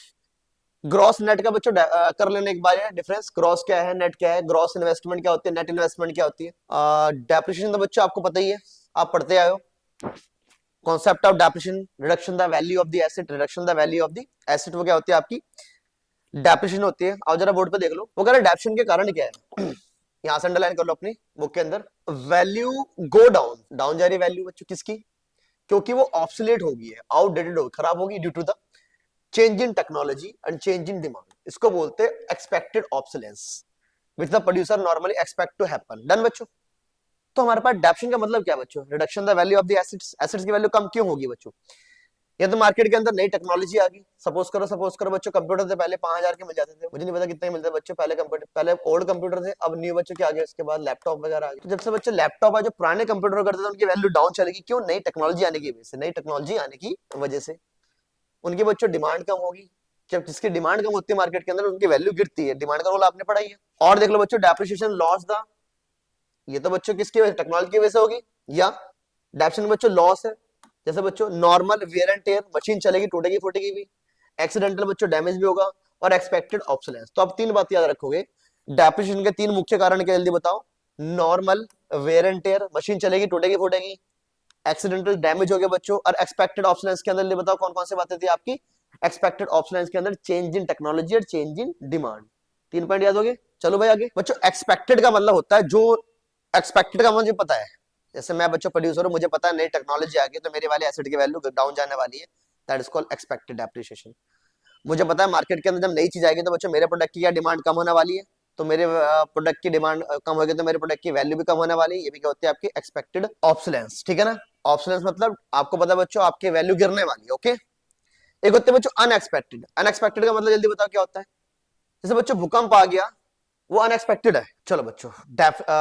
ग्रॉस नेट का बच्चों कर लेने एक बार डिफरेंस, ग्रॉस क्या है, नेट क्या है, ग्रॉस इन्वेस्टमेंट क्या होती है, नेट इन्वेस्टमेंट क्या होती है। डेप्रिसिएशन तो बच्चों आपको पता ही है, आप पढ़ते आए हो, concept of depreciation, reduction the value of the asset, reduction the value of the asset, वो क्या होती है आपकी डेप्रिसिएशन होती है। और जरा बोर्ड पे देख लो, वो कह रहा है डेप्रिसिएशन के कारण क्या है यहां से अंडरलाइन कर लो अपनी बुक के अंदर, वैल्यू गो डाउन, डाउन जा रही वैल्यू बच्चों किसकी, क्योंकि वो ऑब्सोलेट होगी, है आउटडेटेड होगी, खराब होगी, due to the change in technology and change in demand. इसको बोलते हैं expected obsolescence which the producer normally expect to happen. Done बच्चों, तो हमारे पास डेप्रिसिएशन का मतलब क्या है बच्चों, reduction the value of the assets, assets की वैल्यू कम क्यों होगी बच्चों, या तो मार्केट के अंदर नई टेक्नोलॉजी आ गई, सपोज करो बच्चों कंप्यूटर से पहले 5,000 के मिल जाते थे, मुझे नहीं पता कितने मिलते बच्चों, पहले कंप्यूटर, पहले ओल्ड कंप्यूटर थे, अब न्यू बच्चों के आ गए, उसके बाद लैपटॉप वगैरह आ गए। तो जब से बच्चे लैपटॉप आए, जो पुराने कंप्यूटर करते थे उनकी वैल्यू डाउन चलेगी, क्यों, नई टेक्नोलॉजी आने की वजह से, नई टेक्नोलॉजी आने की वजह से उनकी बच्चों डिमांड कम होगी, जब जिसकी डिमांड कम होती है मार्केट के अंदर उनकी वैल्यू गिरती है, डिमांड का रोल आपने पढ़ा ही है। और देख लो बच्चों डेप्रिसिएशन लॉस द, ये तो बच्चों किसकी वजह, टेक्नोलॉजी की वजह से होगी, या डेप्रिसिएशन बच्चों लॉस है, जैसे बच्चों normal wear and tear, machine चलेगी टूटेगी फूटेगी भी, एक्सीडेंटल बच्चों डैमेज भी होगा, और एक्सपेक्टेड ऑब्सोलेंस। तो आप तीन बात याद रखोगे, डेप्रिसिएशन के तीन मुख्य कारण क्या जल्दी बताओ, normal wear and tear, machine चलेगी टूटेगी फूटेगी, एक्सीडेंटल डैमेज हो गया बच्चों, और एक्सपेक्टेड ऑब्सोलेंस के अंदर जल्दी बताओ कौन कौन सी बातें थी आपकी, एक्सपेक्टेड ऑब्सोलेंस के अंदर चेंज इन टेक्नोलॉजी और चेंज इन डिमांड। तीन पॉइंट याद हो गए। चलो भाई आगे बच्चों, एक्सपेक्टेड का मतलब होता है जो, एक्सपेक्टेड का मुझे पता है, जैसे मैं बच्चों प्रोड्यूसर हूं, मुझे पता है नई टेक्नोलॉजी आ गई तो मेरे वाले एसेट की वैल्यू डाउन जाने वाली है, that is called expected depreciation. मुझे पता है मार्केट के अंदर जब नई चीज आएगी तो बच्चों मेरे प्रोडक्ट की क्या डिमांड कम होने वाली है, तो मेरे प्रोडक्ट की डिमांड कम होगी तो मेरे प्रोडक्ट की वैल्यू भी कम होने वाली है, ये भी क्या होती है आपकी एक्सपेक्टेड ऑब्सोलेंस, ठीक है ना। ऑब्सोलेंस मतलब आपको पता है बच्चों आपकी वैल्यू गिरने वाली है। ओके, एक होते हैं बच्चों अनएक्सपेक्टेड, अनएक्सपेक्टेड का मतलब जल्दी बताओ क्या होता है, जैसे बच्चों भूकंप आ गया, वो अनएक्सपेक्टेड है। चलो बच्चों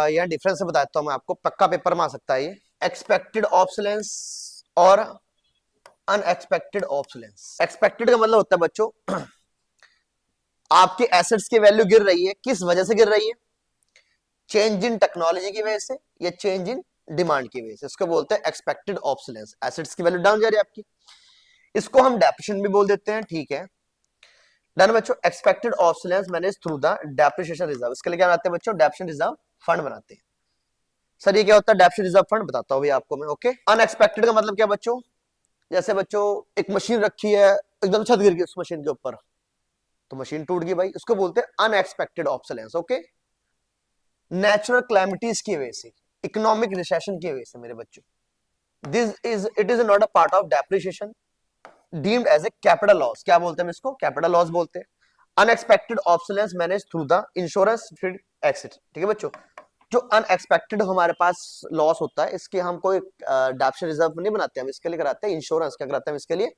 यहाँ डिफरेंस बताता हूँ मैं आपको, पक्का पेपर में आ सकता है ये, एक्सपेक्टेड ऑब्सोलेंस और अनएक्सपेक्टेड ऑब्सोलेंस। एक्सपेक्टेड का मतलब होता है बच्चों आपके एसेट्स की वैल्यू गिर रही है, किस वजह से गिर रही है, चेंज इन टेक्नोलॉजी की वजह से या चेंज इन डिमांड की वजह से, इसको बोलते हैं एक्सपेक्टेड ऑब्सोलेंस। एसेट्स की वैल्यू डाउन जा रही है आपकी, इसको हम डेप्रिसिएशन भी बोल देते हैं, ठीक है। डन बच्चों, expected obsolescence manage through the depreciation reserve, इसके लिए क्या बनाते हैं बच्चों, डेप्रिसिएशन रिजर्व फंड बनाते हैं। सर ये क्या होता है डेप्रिसिएशन रिजर्व फंड, बताता हूँ आपको मैं। ओके, अनएक्सपेक्टेड का मतलब क्या बच्चों, जैसे बच्चों एक मशीन रखी है, एकदम छत गिर गई उस मशीन के ऊपर, तो मशीन टूट गई भाई, उसको बोलते हैं unexpected obsolescence. Okay, natural calamities की वजह से, इकोनॉमिक रिसेशन की वजह से मेरे बच्चों, this is it is not a part of depreciation, deemed as a capital loss, क्या बोलते हैं इसको, कैपिटल लॉस बोलते हैं। Unexpected obsolescence manage through the insurance field exit, ठीक है बच्चों। जो अनएक्सपेक्टेड हमारे पास लॉस होता है, इसके हम कोई डेप्रिसिएशन रिजर्व नहीं बनाते, हम इसके लिए कराते हैं इंश्योरेंस, क्या कराते हैं इसके लिए,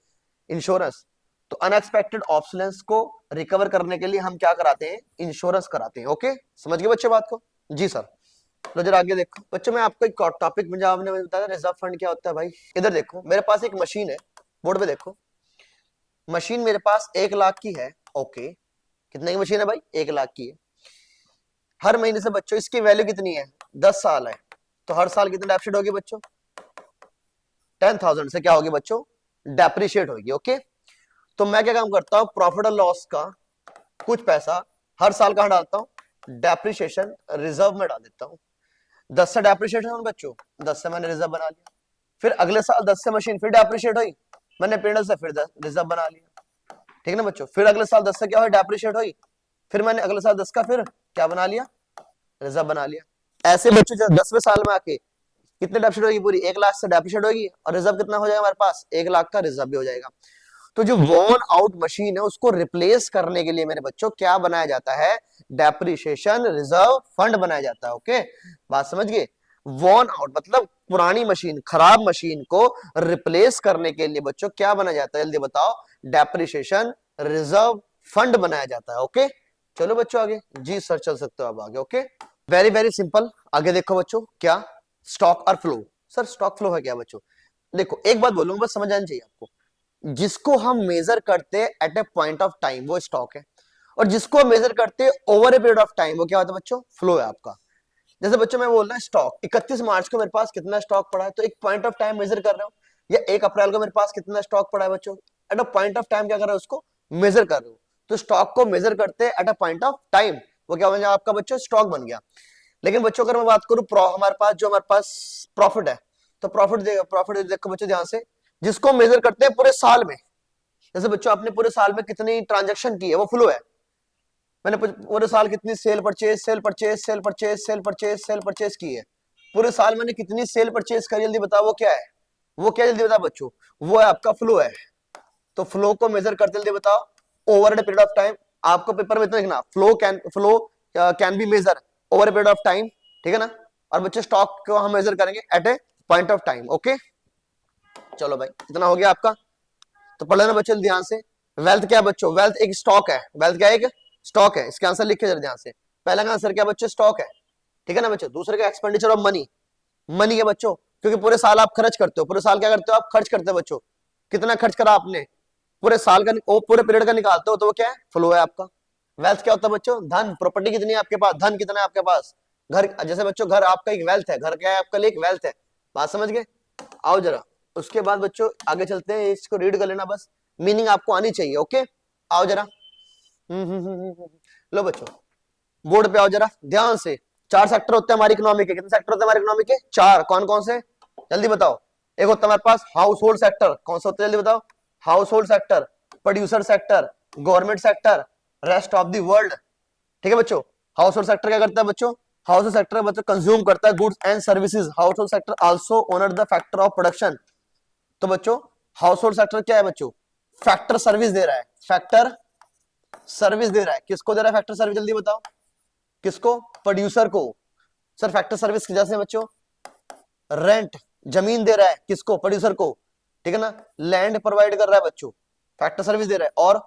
इंश्योरेंस। तो अनएक्सपेक्टेड ऑब्सोलेंस को रिकवर करने के लिए हम क्या कराते हैं, इंश्योरेंस कराते हैं। ओके, समझ गए बच्चे बात को, जी सर। लो जरा आगे देखो बच्चों, मैं आपको एक टॉपिक में जब आपने बताया रिजर्व फंड क्या होता है भाई, इधर देखो मेरे पास एक मशीन है, बोर्ड पे देखो, मशीन मेरे पास 1,00,000 की है। ओके, कितने की मशीन है भाई, 1,00,000 की है। हर महीने से बच्चों इसकी वैल्यू कितनी है, 10 साल है, तो हर साल कितनी डेप्रिशिएट होगी बच्चों, 10,000 से क्या होगी बच्चों, डेप्रिशिएट होगी। ओके, तो मैं क्या काम करता हूं, प्रॉफिट और लॉस का कुछ पैसा हर साल कहां डालता हूं, डेप्रिशिएशन रिजर्व में डाल देता हूं। 10 से डेप्रिशिएशन बच्चों, 10 से मैंने रिजर्व बना लिया, फिर अगले साल 10 से मशीन फिर डेप्रिशिएट हुई, मैंने पेड़ से फिर रिजर्व बना लिया, ठीक है ना बच्चों। फिर अगले साल 10 से क्या हुई, डेप्रिशिएट हुई, फिर मैंने अगले साल 10 का फिर क्या बना लिया, रिजर्व बना लिया। ऐसे बच्चों जो 10वें साल में आके कितने डेप्रिशिएट होगी, पूरी 1,00,000 से डेप्रिशिएट होगी, और रिजर्व कितना हो जाएगा हमारे पास, 1,00,000 का रिजर्व भी हो जाएगा। तो जो वॉर्न आउट मशीन है उसको रिप्लेस करने के लिए मेरे बच्चों क्या बनाया जाता है, डेप्रिशिएशन रिजर्व फंड बनाया जाता है। ओके, बात समझ गए, वॉर्न आउट मतलब पुरानी मशीन, खराब मशीन को रिप्लेस करने के लिए बच्चों क्या बनाया जाता है, जल्दी बताओ, डेप्रिशिएशन रिजर्व फंड बनाया जाता है। ओके, चलो बच्चों आगे, जी सर चल सकते हो आप आगे। ओके, वेरी वेरी सिंपल, आगे देखो बच्चों, क्या स्टॉक और फ्लो, सर स्टॉक फ्लो है क्या बच्चों, देखो एक बात बोलूंगा, बस समझ आनी चाहिए आपको। जिसको हम मेजर करते हैं at a point of time वो स्टॉक है, और जिसको मेजर करते हैं over a period of time वो क्या होता है बच्चों, फ्लो है आपका। जैसे बच्चों मैं बोल रहा है स्टॉक 31 मार्च को मेरे पास कितना स्टॉक पड़ा है, तो एक पॉइंट ऑफ टाइम मेजर कर रहे हो। या 1 अप्रैल को मेरे पास कितना स्टॉक पड़ा है बच्चों, at a point of time क्या कर रहे हो, उसको मेजर कर रहे हो। तो स्टॉक को मेजर करते हैं at a point of time, वो क्या बन गया आपका बच्चों, स्टॉक बन गया। लेकिन बच्चों अगर मैं बात करूं हमारे पास जो हमारे पास प्रॉफिट है, तो प्रॉफिट देखो बच्चों ध्यान से, जिसको मेजर करते हैं पूरे साल में। जैसे बच्चों आपने पूरे साल में कितनी ट्रांजेक्शन की है वो फ्लो है। मैंने पूरे साल कितनी cell purchase sale purchase sale purchase sale purchase sale purchase की है, पूरे साल मैंने कितनी सेल परचेज करी, जल्दी बताओ वो क्या है, वो क्या जल्दी बताओ बच्चों, वो है आपका फ्लो है। तो फ्लो को मेजर करते जल्दी बताओ over a period of time. आपको पेपर में इतना लिखना, flow can be measure over a period of time, ठीक है ना। और बच्चों स्टॉक को हम मेजर करेंगे at a point of time. Okay चलो भाई इतना हो गया आपका, तो पढ़ लेना बच्चों ध्यान से। वेल्थ क्या है बच्चों, वेल्थ एक स्टॉक है, वेल्थ क्या है, एक स्टॉक है। इसका आंसर लिखे जरा ध्यान से, पहला का आंसर क्या बच्चों, स्टॉक है, ठीक है ना बच्चों। दूसरे का एक्सपेंडिचर ऑफ मनी, मनी है बच्चों, क्योंकि पूरे साल आप खर्च करते हो, पूरे साल क्या करते हो आप, खर्च करते हो बच्चों। कितना खर्च करा आपने, पूरे साल का पूरे पीरियड का निकालते हो, तो वो क्या है, फ्लो है आपका। वेल्थ क्या होता है बच्चों, धन, प्रॉपर्टी कितनी है आपके पास, धन कितना है आपके पास, घर, जैसे बच्चों घर आपका एक वेल्थ है, घर क्या है आपका लिए एक वेल्थ है, बात समझ गए। आओ जरा उसके बाद बच्चों आगे चलते हैं, इसको रीड कर लेना बस, मीनिंग आपको आनी चाहिए। ओके आओ जरा, लो बच्चों बोर्ड पे आओ जरा ध्यान से। 4 सेक्टर होते हैं हमारी इकोनॉमी के, कितने सेक्टर होते हैं हमारी इकोनॉमी के, 4। कौन कौन से, जल्दी बताओ। एक होता है हमारे पास हाउस होल्ड सेक्टर, कौन सा होता है जल्दी बताओ, house hold sector, producer sector, government sector, rest of the world, ठीक है बच्चों। हाउस होल्ड सेक्टर क्या करता है बच्चों, हाउस होल्ड सेक्टर बच्चों कंज्यूम करता है goods and services. House hold sector also owner the factor of production. तो बच्चों हाउस होल्ड सेक्टर क्या है बच्चों, फैक्टर सर्विस दे रहा है, फैक्टर सर्विस दे रहा है, किसको दे रहा है फैक्टर सर्विस, जल्दी बताओ, किसको, प्रोड्यूसर को। सर फैक्टर सर्विस जैसे बच्चों रेंट, जमीन दे रहा है किसको, प्रोड्यूसर को, ठीक है ना। लैंड प्रोवाइड कर रहा है बच्चों, फैक्टर सर्विस दे रहा है। और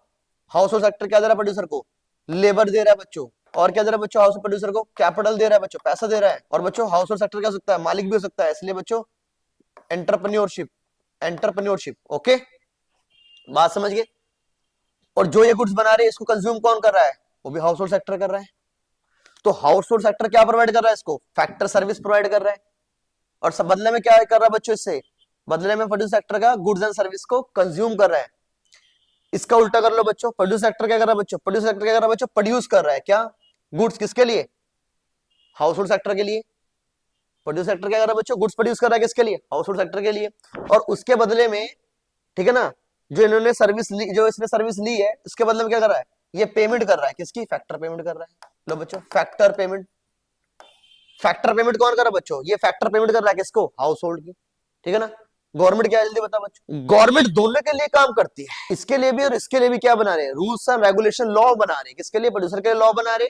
हाउस होल्ड सेक्टर क्या दे रहा है प्रोड्यूसर को, लेबर दे रहा है बच्चों। और क्या दे रहा है बच्चों, हाउस प्रोड्यूसर को कैपिटल दे रहा है बच्चों, पैसा दे रहा है। और बच्चों हाउस होल्ड सेक्टर क्या हो सकता है, मालिक भी हो सकता है, इसलिए बच्चों एंटरप्रेन्योरशिप, एंटरप्रेन्योरशिप। ओके बात समझ गए। और जो ये गुड्स बना रहे हैं इसको कंज्यूम कौन कर रहा है, वो भी हाउस होल्ड सेक्टर कर रहा है। तो हाउस होल्ड सेक्टर क्या प्रोवाइड कर रहा है इसको, फैक्टर सर्विस प्रोवाइड कर रहा है। और सब बदले में क्या कर रहा है बच्चों, इससे बदले में प्रोड्यूस सेक्टर का गुड्स एंड सर्विस को कंज्यूम कर रहा है। इसका उल्टा कर लो बच्चों, प्रोड्यूस सेक्टर क्या कर रहा है बच्चों, प्रोड्यूस सेक्टर क्या कर रहा है बच्चों, प्रोड्यूस कर रहा है क्या, गुड्स किसके लिए, हाउस होल्ड सेक्टर के लिए। प्रोड्यूस सेक्टर क्या कर रहा है बच्चों, गुड्स प्रोड्यूस कर रहा है किसके लिए, हाउस होल्ड सेक्टर के लिए। और उसके बदले में, ठीक है ना, जो इन्होंने सर्विस ली, जो इसने सर्विस ली है उसके बदले में क्या कर रहा है, ये पेमेंट कर रहा है किसकी, फैक्टर पेमेंट कर रहा है। लो बच्चों फैक्टर पेमेंट, फैक्टर पेमेंट कौन कर रहा है बच्चों, ये फैक्टर पेमेंट कर रहा है किसको, हाउस होल्ड की, ठीक है ना। गवर्नमेंट क्या है जल्दी बता बच्चों, गवर्नमेंट दोनों के लिए काम करती है, इसके लिए भी और इसके लिए भी क्या बना रहे हैं, रूल्स एंड रेगुलेशन लॉ बना रहे हैं, किसके लिए, प्रोड्यूसर के लिए लॉ बना रहे,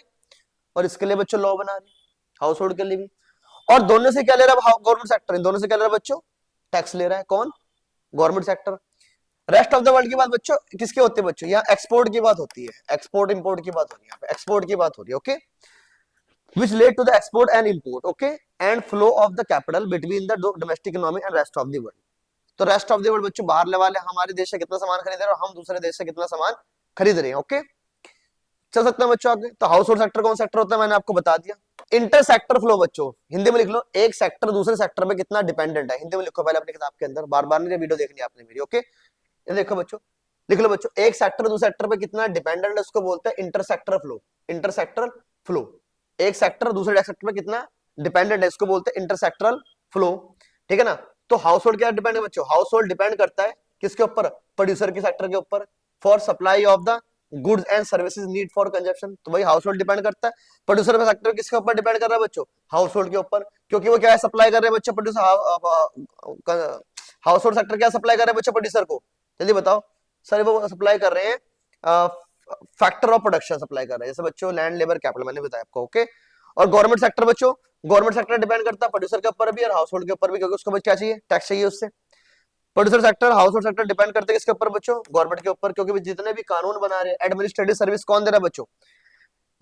और इसके लिए बच्चों लॉ बना रहे, हाउस होल्ड के लिए भी। और दोनों से क्या ले रहा है गवर्नमेंट सेक्टर, इन दोनों से क्या ले रहा है बच्चों, टैक्स ले रहा है, कौन, government sector. Rest of the world की बात बच्चों किसके होते हैं बच्चों, यहाँ एक्सपोर्ट की बात होती है, एक्सपोर्ट इंपोर्ट की बात हो रही है, एक्सपोर्ट की बात हो रही है। Okay which led to the export and import, okay, and flow of the capital between the domestic economy and rest of the world। तो रेस्ट ऑफ द वर्ल्ड बच्चों बाहर वाले हमारे देश से कितना सामान खरीद रहे हैं और हम दूसरे देश से कितना सामान खरीद रहे हैं। ओके चल सकते हैं बच्चों आगे। तो हाउस होल्ड सेक्टर कौन सेक्टर होता है, मैंने आपको बता दिया। इंटर सेक्टर फ्लो बच्चों हिंदी में लिख लो, एक सेक्टर दूसरे सेक्टर पे कितना डिपेंडेंट है, हिंदी में लिखो पहले अपनी किताब के अंदर, बार बार नहीं वीडियो देखनी आपने मेरी। ओके ये देखो बच्चों, लिख लो बच्चों, एक सेक्टर दूसरे सेक्टर पे कितना डिपेंडेंट है उसको बोलते हैं inter sector flow, inter sector flow. एक सेक्टर दूसरे सेक्टर पे कितना डिपेंडेंट है इसको बोलते हैं इंटरसेक्टरल फ्लो, ठीक है ना। तो हाउस होल्ड क्या डिपेंड है बच्चों, हाउस होल्ड डिपेंड करता है किसके ऊपर, प्रोड्यूसर के सेक्टर के ऊपर, for supply of the goods and services need for consumption. तो भाई हाउस होल्ड डिपेंड करता है, प्रोड्यूसर का सेक्टर किसके ऊपर डिपेंड कर रहा है बच्चों, हाउस होल्ड के ऊपर, क्योंकि वो क्या है सप्लाई कर रहे हैं बच्चों, प्रोड्यूसर हाउस होल्ड सेक्टर क्या सप्लाई कर रहे हैं बच्चों प्रोड्यूसर को, जल्दी बताओ। सर वो सप्लाई कर रहे हैं फैक्टर ऑफ प्रोडक्शन सप्लाई कर रहे हैं, जैसे बच्चों लैंड लेबर कैपिटल मैंने बताया आपको। ओके और गवर्नमेंट सेक्टर बच्चों, गवर्नमेंट सेक्टर डिपेंड करता है प्रोड्यूसर के ऊपर भी और हाउस होल्ड के ऊपर भी, क्योंकि उसको क्या चाहिए, टैक्स चाहिए उससे। Producer sector house hold sector depend करते हैं किसके ऊपर बच्चों, गवर्नमेंट के ऊपर, क्योंकि जितने भी कानून बना रहे हैं एडमिनिस्ट्रेटिव सर्विस कौन दे रहा है बच्चों,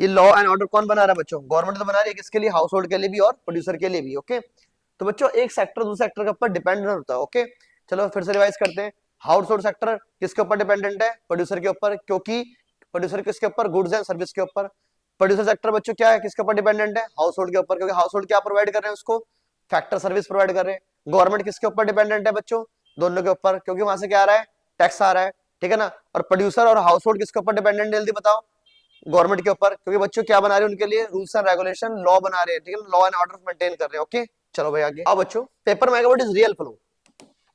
ये लॉ एंड ऑर्डर कौन बना रहा है बच्चों, गवर्नमेंट तो बना रही है, किसके लिए, हाउस होल्ड के लिए भी और प्रोड्यूसर के लिए भी। ओके तो बच्चों एक सेक्टर दूसरे सेक्टर के ऊपर डिपेंड होता है। ओके चलो फिर से रिवाइज करते हैं। हाउस होल्ड सेक्टर किसके ऊपर डिपेंडेंट है? प्रोड्यूसर के ऊपर, क्योंकि प्रोड्यूसर किसके ऊपर? गुड्स एंड सर्विस के ऊपर। प्रोड्यूसर सेक्टर बच्चों क्या है, किसके ऊपर डिपेंडेंट है? हाउस होल्ड के ऊपर, क्योंकि हाउस होल्ड क्या प्रोवाइड कर रहे हैं उसको? फैक्टर सर्विस प्रोवाइड कर रहे हैं। गवर्नमेंट किसके ऊपर डिपेंडेंट है बच्चों? दोनों के ऊपर, क्योंकि वहां से क्या आ रहा है? टैक्स आ रहा है, ठीक है ना। और प्रोड्यूसर और हाउस होल्ड किसके ऊपर डिपेंडेंट, जल्दी बताओ? गवर्नमेंट के ऊपर, क्योंकि बच्चों क्या बना रहे हैं उनके लिए? रूल्स एंड रेगुलेशन, लॉ बना रहे हैं, ठीक है, लॉ एंड ऑर्डर मेंटेन कर रहे हैं। ओके चलो भाई आगे। अब बच्चों पेपर में आएगा व्हाट इज रियल फ्लो।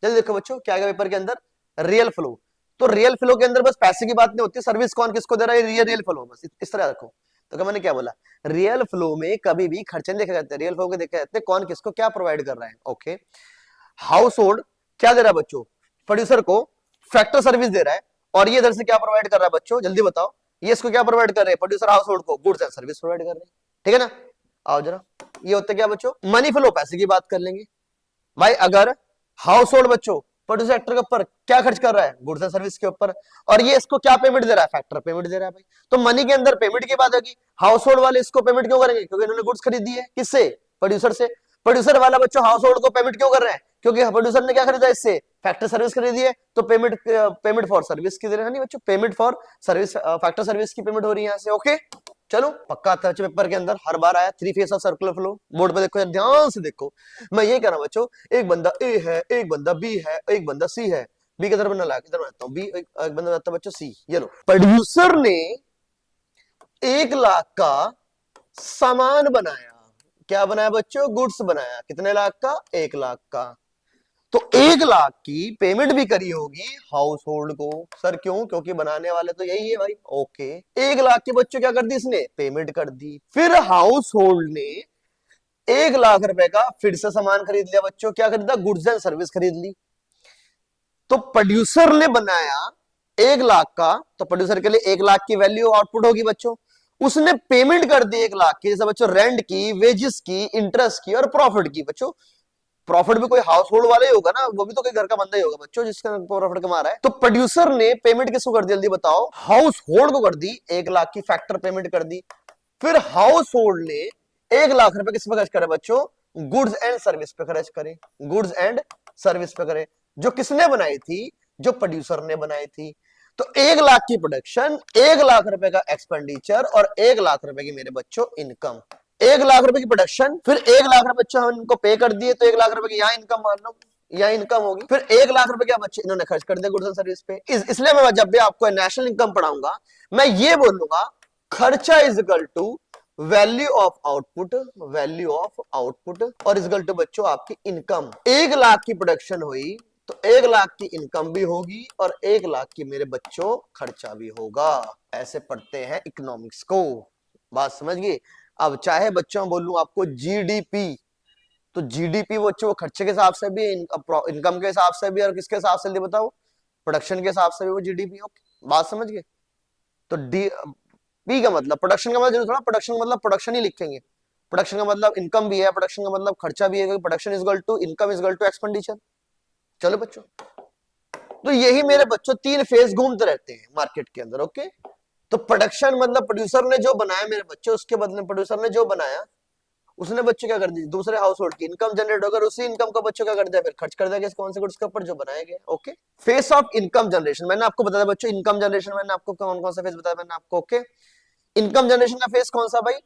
जल्दी देखो बच्चों क्या आएगा पेपर के अंदर? Real flow. तो रियल फ्लो के अंदर बस पैसे की बात नहीं होती, सर्विस कौन किसको दे रहा है, ये रियल फ्लो, बस इस तरह रखो। तो मैंने क्या बोला, रियल फ्लो में कभी भी खर्चे नहीं देखे जाते, रियल फ्लो के देखे जाते कौन किसको क्या प्रोवाइड कर रहा है। ओके, हाउस होल्ड क्या दे रहा है बच्चों? प्रोड्यूसर को फैक्टर सर्विस दे रहा है, और ये इधर से क्या प्रोवाइड कर रहा है बच्चों, जल्दी बताओ? ये इसको क्या प्रोवाइड कर रहे हैं? प्रोड्यूसर हाउस होल्ड को गुड्स एंड सर्विस प्रोवाइड कर रहे हैं, ठीक है ना। आओ जरा, ये होता क्या बच्चों? मनी फ्लो, पैसे की बात कर लेंगे भाई। अगर हाउस होल्ड बच्चों प्रोड्यूसर सेक्टर के ऊपर क्या खर्च कर रहा है? गुड्स एंड सर्विस के ऊपर, और ये इसको क्या पेमेंट दे रहा है? फैक्टर पेमेंट दे रहा है भाई। तो मनी के अंदर पेमेंट की बात होगी। हाउस होल्ड वाले इसको पेमेंट क्यों करेंगे? क्योंकि इन्होंने गुड्स खरीदी है, किससे? प्रोड्यूसर से। प्रोड्यूसर वाला बच्चों हाउस होल्ड को पेमेंट क्यों कर रहे हैं? क्योंकि प्रोड्यूसर ने क्या खरीदा इससे? फैक्टर सर्विस खरीदी है, तो पेमेंट फॉर सर्विस की दे रहे हैं नहीं बच्चों, payment for service, factor service की पेमेंट हो रही है यहाँ से। ओके चलो पक्का आता है बच्चों पेपर के अंदर, हर बार आया। Three phase of circular flow, board पे देखो ध्यान से देखो। मैं ये कह रहा हूं बच्चों, एक बंदा ए है, एक बंदा बी है, एक बंदा सी है। बी किधर बनना ला, किधर बनाता हूं? बी एक बंदा बनाता है बच्चों सी। ये लो, प्रोड्यूसर ने 1 लाख का सामान बनाया। क्या बनाया बच्चों? गुड्स बनाया। कितने लाख का? 1 लाख का। तो 1 लाख की पेमेंट भी करी होगी हाउस होल्ड को। सर क्यों? क्योंकि बनाने वाले तो यही है भाई। ओके, 1 लाख के बच्चों क्या कर दी इसने? पेमेंट कर दी। फिर हाउस होल्ड ने 1 लाख रुपए का फिर से सामान खरीद लिया बच्चों। क्या खरीदा? गुड्स एंड सर्विस खरीद ली। तो प्रोड्यूसर ने बनाया 1 लाख का, तो प्रोड्यूसर के लिए 1 लाख की वैल्यू आउटपुट होगी बच्चों। उसने पेमेंट कर दी 1 लाख की, जैसे बच्चों रेंट की, वेजेस की, इंटरेस्ट की और प्रॉफिट की। बच्चों प्रॉफिट भी कोई हाउस होल्ड वाला ही होगा ना, वो भी तो कोई घर का बंदा ही होगा बच्चों जिसका प्रॉफिट कमा रहा है। तो प्रोड्यूसर ने पेमेंट किसको कर दी, जल्दी बताओ? हाउस होल्ड को कर दी। 1 लाख की फैक्टर पेमेंट कर दी। फिर हाउस होल्ड ने 1 लाख रुपए किस पे खर्च करे बच्चों? गुड्स एंड सर्विस पे खर्च करे। गुड्स एंड सर्विस पे करे, जो किसने बनाई थी? जो प्रोड्यूसर ने बनाई थी। तो 1 लाख की प्रोडक्शन, 1 लाख रुपए का एक्सपेंडिचर और 1 लाख रुपए की मेरे बच्चों इनकम। 1 लाख रुपए की प्रोडक्शन, फिर 1 लाख रुपए बच्चों हम इनको पे कर दिए, तो 1 लाख रुपए की यहाँ इनकम मान लो, यहाँ इनकम होगी। फिर 1 लाख रुपए क्या बच्चे इन्होंने खर्च कर दिया गुड्स एंड सर्विस पे। इसलिए मैं जब भी आपको नेशनल इनकम पढ़ाऊंगा, मैं ये बोलूंगा खर्चा is equal to value of output, value of output और इज इक्वल टू बच्चों आपकी इनकम। 1 लाख की प्रोडक्शन हुई तो 1 लाख की इनकम भी होगी और 1 लाख की मेरे बच्चों खर्चा भी होगा। ऐसे पढ़ते हैं इकोनॉमिक्स को, बात समझ गए? अब चाहे बच्चों बोलूं आपको जीडीपी, तो जीडीपी बच्चों वो खर्चे के हिसाब से भी, इनकम के हिसाब से भी, और किसके हिसाब से बताओ? प्रोडक्शन के हिसाब से भी वो जीडीपी। ओके बात समझ गए? तो डी पी का मतलब प्रोडक्शन का मतलब थोड़ा, प्रोडक्शन का मतलब प्रोडक्शन ही लिखेंगे। प्रोडक्शन का मतलब इनकम भी है, प्रोडक्शन का मतलब खर्चा भी है, production is equal to income is equal to expenditure. चलो बच्चों, तो यही मेरे बच्चों 3 फेज घूमते रहते हैं मार्केट के अंदर। ओके, तो प्रोडक्शन मतलब प्रोड्यूसर ने जो बनाया मेरे बच्चों, उसके बदले प्रोड्यूसर ने जो बनाया उसने बच्चों क्या कर दी? दूसरे हाउस होल्ड की इनकम जनरेट होकर उसी इनकम का बच्चों क्या कर दिया? फिर खर्च कर दिया कौन से गुड्स के ऊपर जो बनाए गए। Okay, face of income generation मैंने आपको बताया बच्चों। इनकम जनरेशन मैंने आपको कौन कौन सा फेस बताया मैंने आपको? ओके, इनकम जनरेशन का फेस कौन सा भाई?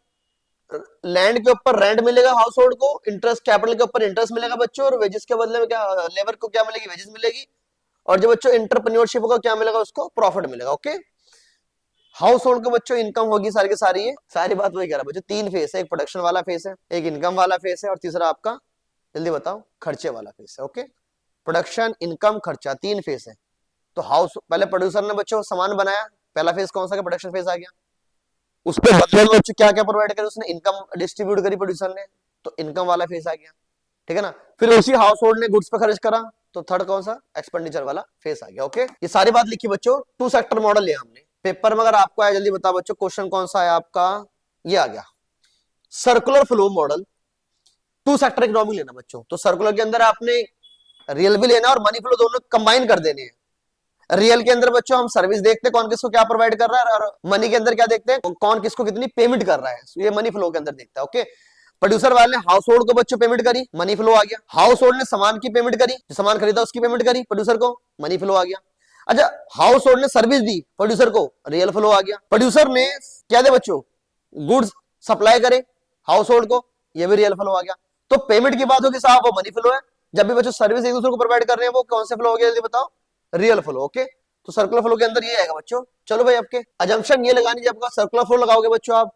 लैंड के ऊपर रेंट मिलेगा हाउस होल्ड को, इंटरेस्ट कैपिटल के ऊपर इंटरेस्ट मिलेगा बच्चों, और वेजेस के बदले में क्या लेबर को क्या मिलेगी? वेजेस मिलेगी। और जो बच्चों इंटरप्रेन्योरशिप होगा क्या मिलेगा उसको? प्रॉफिट मिलेगा। ओके, हाउस होल्ड के बच्चों इनकम होगी सारी की सारी। है सारी बात वही कह रहा है बच्चों। 3 फेस है, एक प्रोडक्शन वाला फेस है, एक इनकम वाला फेस है, और तीसरा आपका जल्दी बताओ खर्चे वाला फेस है। ओके, प्रोडक्शन, इनकम, खर्चा, 3 फेस है। तो हाउस पहले प्रोड्यूसर ने बच्चों सामान बनाया, पहला फेस कौन सा? प्रोडक्शन फेस आ गया। उसके बदले में बच्चों क्या क्या प्रोवाइड करे? उसने इनकम डिस्ट्रीब्यूट करी प्रोड्यूसर ने, तो इनकम वाला फेस आ गया, ठीक है ना। फिर उसी हाउस होल्ड ने गुड्स पे खर्च करा, तो थर्ड कौन सा? एक्सपेंडिचर वाला फेस आ गया। ओके, ये सारी बात लिखी बच्चों। 2 सेक्टर मॉडल लिया हमने। पेपर में अगर आपको आया जल्दी बताओ बच्चों, क्वेश्चन कौन सा है आपका? ये आ गया circular flow model. 2 sector economy लेना बच्चों। तो सर्कुलर के अंदर आपने रियल भी लेना और मनी फ्लो दोनों कंबाइन कर देने हैं। रियल के अंदर बच्चों हम सर्विस देखते हैं कौन किसको क्या प्रोवाइड कर रहा है, और मनी के अंदर क्या देखते हैं? कौन किसको कितनी पेमेंट कर रहा है, ये मनी फ्लो के अंदर देखता है। ओके, प्रोड्यूसर वाले ने हाउस होल्ड को बच्चों पेमेंट करी, मनी फ्लो आ गया। हाउस होल्ड ने सामान की पेमेंट करी, जो सामान खरीदा उसकी पेमेंट करी प्रोड्यूसर को, मनी फ्लो आ गया। अच्छा, हाउस होल्ड ने सर्विस दी प्रोड्यूसर को, रियल फ्लो आ गया। प्रोड्यूसर ने क्या दे बच्चों, गुड्स सप्लाई करे हाउस होल्ड को, ये भी रियल फ्लो आ गया। तो पेमेंट की बात होगी साहब, वो मनी फ्लो है। जब भी बच्चों सर्विस एक दूसरे को प्रोवाइड कर रहे हैं, वो कौन से फ्लो हो गया जल्दी बताओ, रियल फ्लो। ओके, तो सर्कुलर फ्लो के अंदर ये आएगा बच्चों। चलो भाई, आपके अजम्पशन ये लगानी, जब आपका सर्कुलर फ्लो लगाओगे बच्चों, आप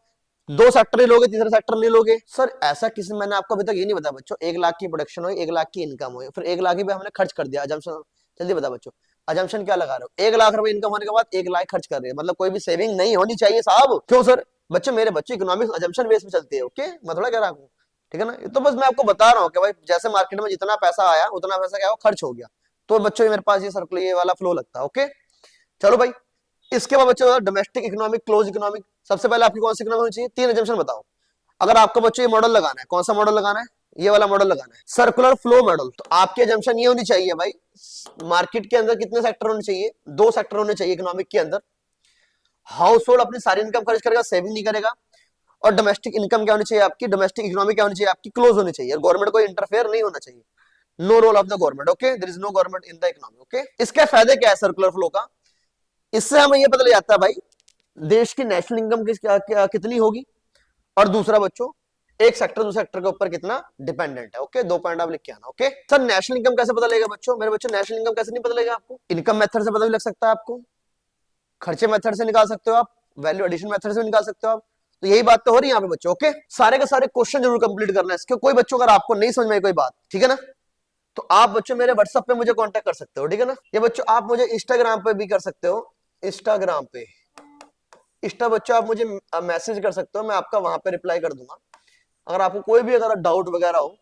दो सेक्टर नहीं लोगे, तीसरा सेक्टर नहीं लोगे। सर ऐसा किसी, मैंने आपको अभी तक ये नहीं बताया बच्चों, 1 लाख की प्रोडक्शन हो, 1 लाख की इनकम हो, फिर 1 लाख ही पे हमने खर्च कर दिया, अजम्पशन। जल्दी बता बच्चों, अजम्पशन क्या लगा रहे हो? 1 लाख रुपए इनकम होने के बाद 1 लाख खर्च कर रहे हैं, मतलब कोई भी सेविंग नहीं होनी चाहिए साहब। क्यों सर? बच्चों मेरे बच्चे इकोनॉमिक्स अजम्पशन बेस पे चलती है। ओके, मैं थोड़ा कह रहा हूँ, ठीक है ना। तो बस मैं आपको बता रहा हूँ कि भाई जैसे मार्केट में जितना पैसा आया उतना पैसा क्या हो, खर्च हो गया। तो बच्चों मेरे पास ये सर्कुलर ये वाला फ्लो लगता है। ओके, चलो भाई, इसके बाद बच्चों डोमेस्टिक इकोनॉमिक, क्लोज इकोनॉमिक। सबसे पहले आपकी कौन सी इकोनॉमिक होनी चाहिए? 3 एजम्पशन बताओ। अगर आपको बच्चों ये मॉडल लगाना है, कौन सा मॉडल लगाना है? ये वाला मॉडल लगाना है, सर्कुलर फ्लो मॉडल। तो आपकी एजम्पशन ये होनी चाहिए भाई, मार्केट के अंदर कितने सेक्टर होने चाहिए? 2 सेक्टर होने चाहिए इकोनॉमिक के अंदर। हाउस होल्ड अपनी सारी इनकम खर्च करेगा, सेविंग नहीं करेगा। और डोमेस्टिक इनकम क्या होनी चाहिए आपकी, डोमेस्टिक इकोनॉमी क्या होनी चाहिए आपकी, क्लोज होनी चाहिए। गवर्नमेंट को इंटरफेयर नहीं होना चाहिए, no role of the government. Okay, there is no government in the economy. Okay, इसके फायदे क्या है सर्कुलर फ्लो का? इससे हमें ये पता लग जाता है भाई देश की नेशनल इनकम कितनी होगी, और दूसरा बच्चों एक सेक्टर दूसरे सेक्टर के ऊपर कितना डिपेंडेंट है। ओके, 2 पॉइंट आप लिख के आना। ओके सर, नेशनल इनकम कैसे पता लगेगा बच्चों? मेरे बच्चों नेशनल इनकम कैसे नहीं पता लगेगा आपको? इनकम मेथड से पता भी लग सकता है आपको, खर्चे मेथड से निकाल सकते हो आप, वैल्यू एडिशन मेथड से भी निकाल सकते हो आप। तो यही बात तो हो रही है यहाँ पे बच्चों। ओके, सारे के सारे क्वेश्चन जरूर कंप्लीट करना है इसके। कोई बच्चों अगर आपको नहीं समझ में आई कोई बात, ठीक है ना, तो आप बच्चों मेरे व्हाट्सएप पे मुझे कांटेक्ट कर सकते हो, ठीक है ना। ये बच्चों आप मुझे इंस्टाग्राम पे भी कर सकते हो, इंस्टाग्राम पे बच्चों आप मुझे मैसेज कर सकते हो, मैं आपका वहां पे रिप्लाई कर दूंगा अगर आपको कोई भी अगर डाउट वगैरह हो।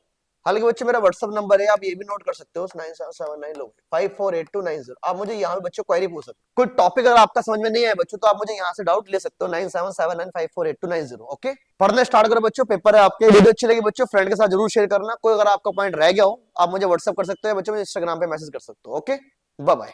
हालांकि बच्चे मेरा व्हाट्सअप नंबर है, आप ये भी नोट कर सकते हो, 9779 आप मुझे यहाँ पे बच्चों क्वेरी पूछ सकते हो। कोई टॉपिक अगर आपका समझ में नहीं आया बच्चों, तो आप मुझे यहाँ से डाउट ले सकते हो, 9779548290। ओके, पढ़ने स्टार्ट करो बच्चों, पेपर है आपके। वीडियो अच्छी लगी बच्चों, फ्रेंड के साथ जरूर शेयर करना। कोई अगर आपका पॉइंट रह गया हो, आप मुझे व्हाट्सअप कर सकते हो, बच्चों मुझे इंस्टाग्राम पे मैसेज कर सकते हो। Okay, bye bye.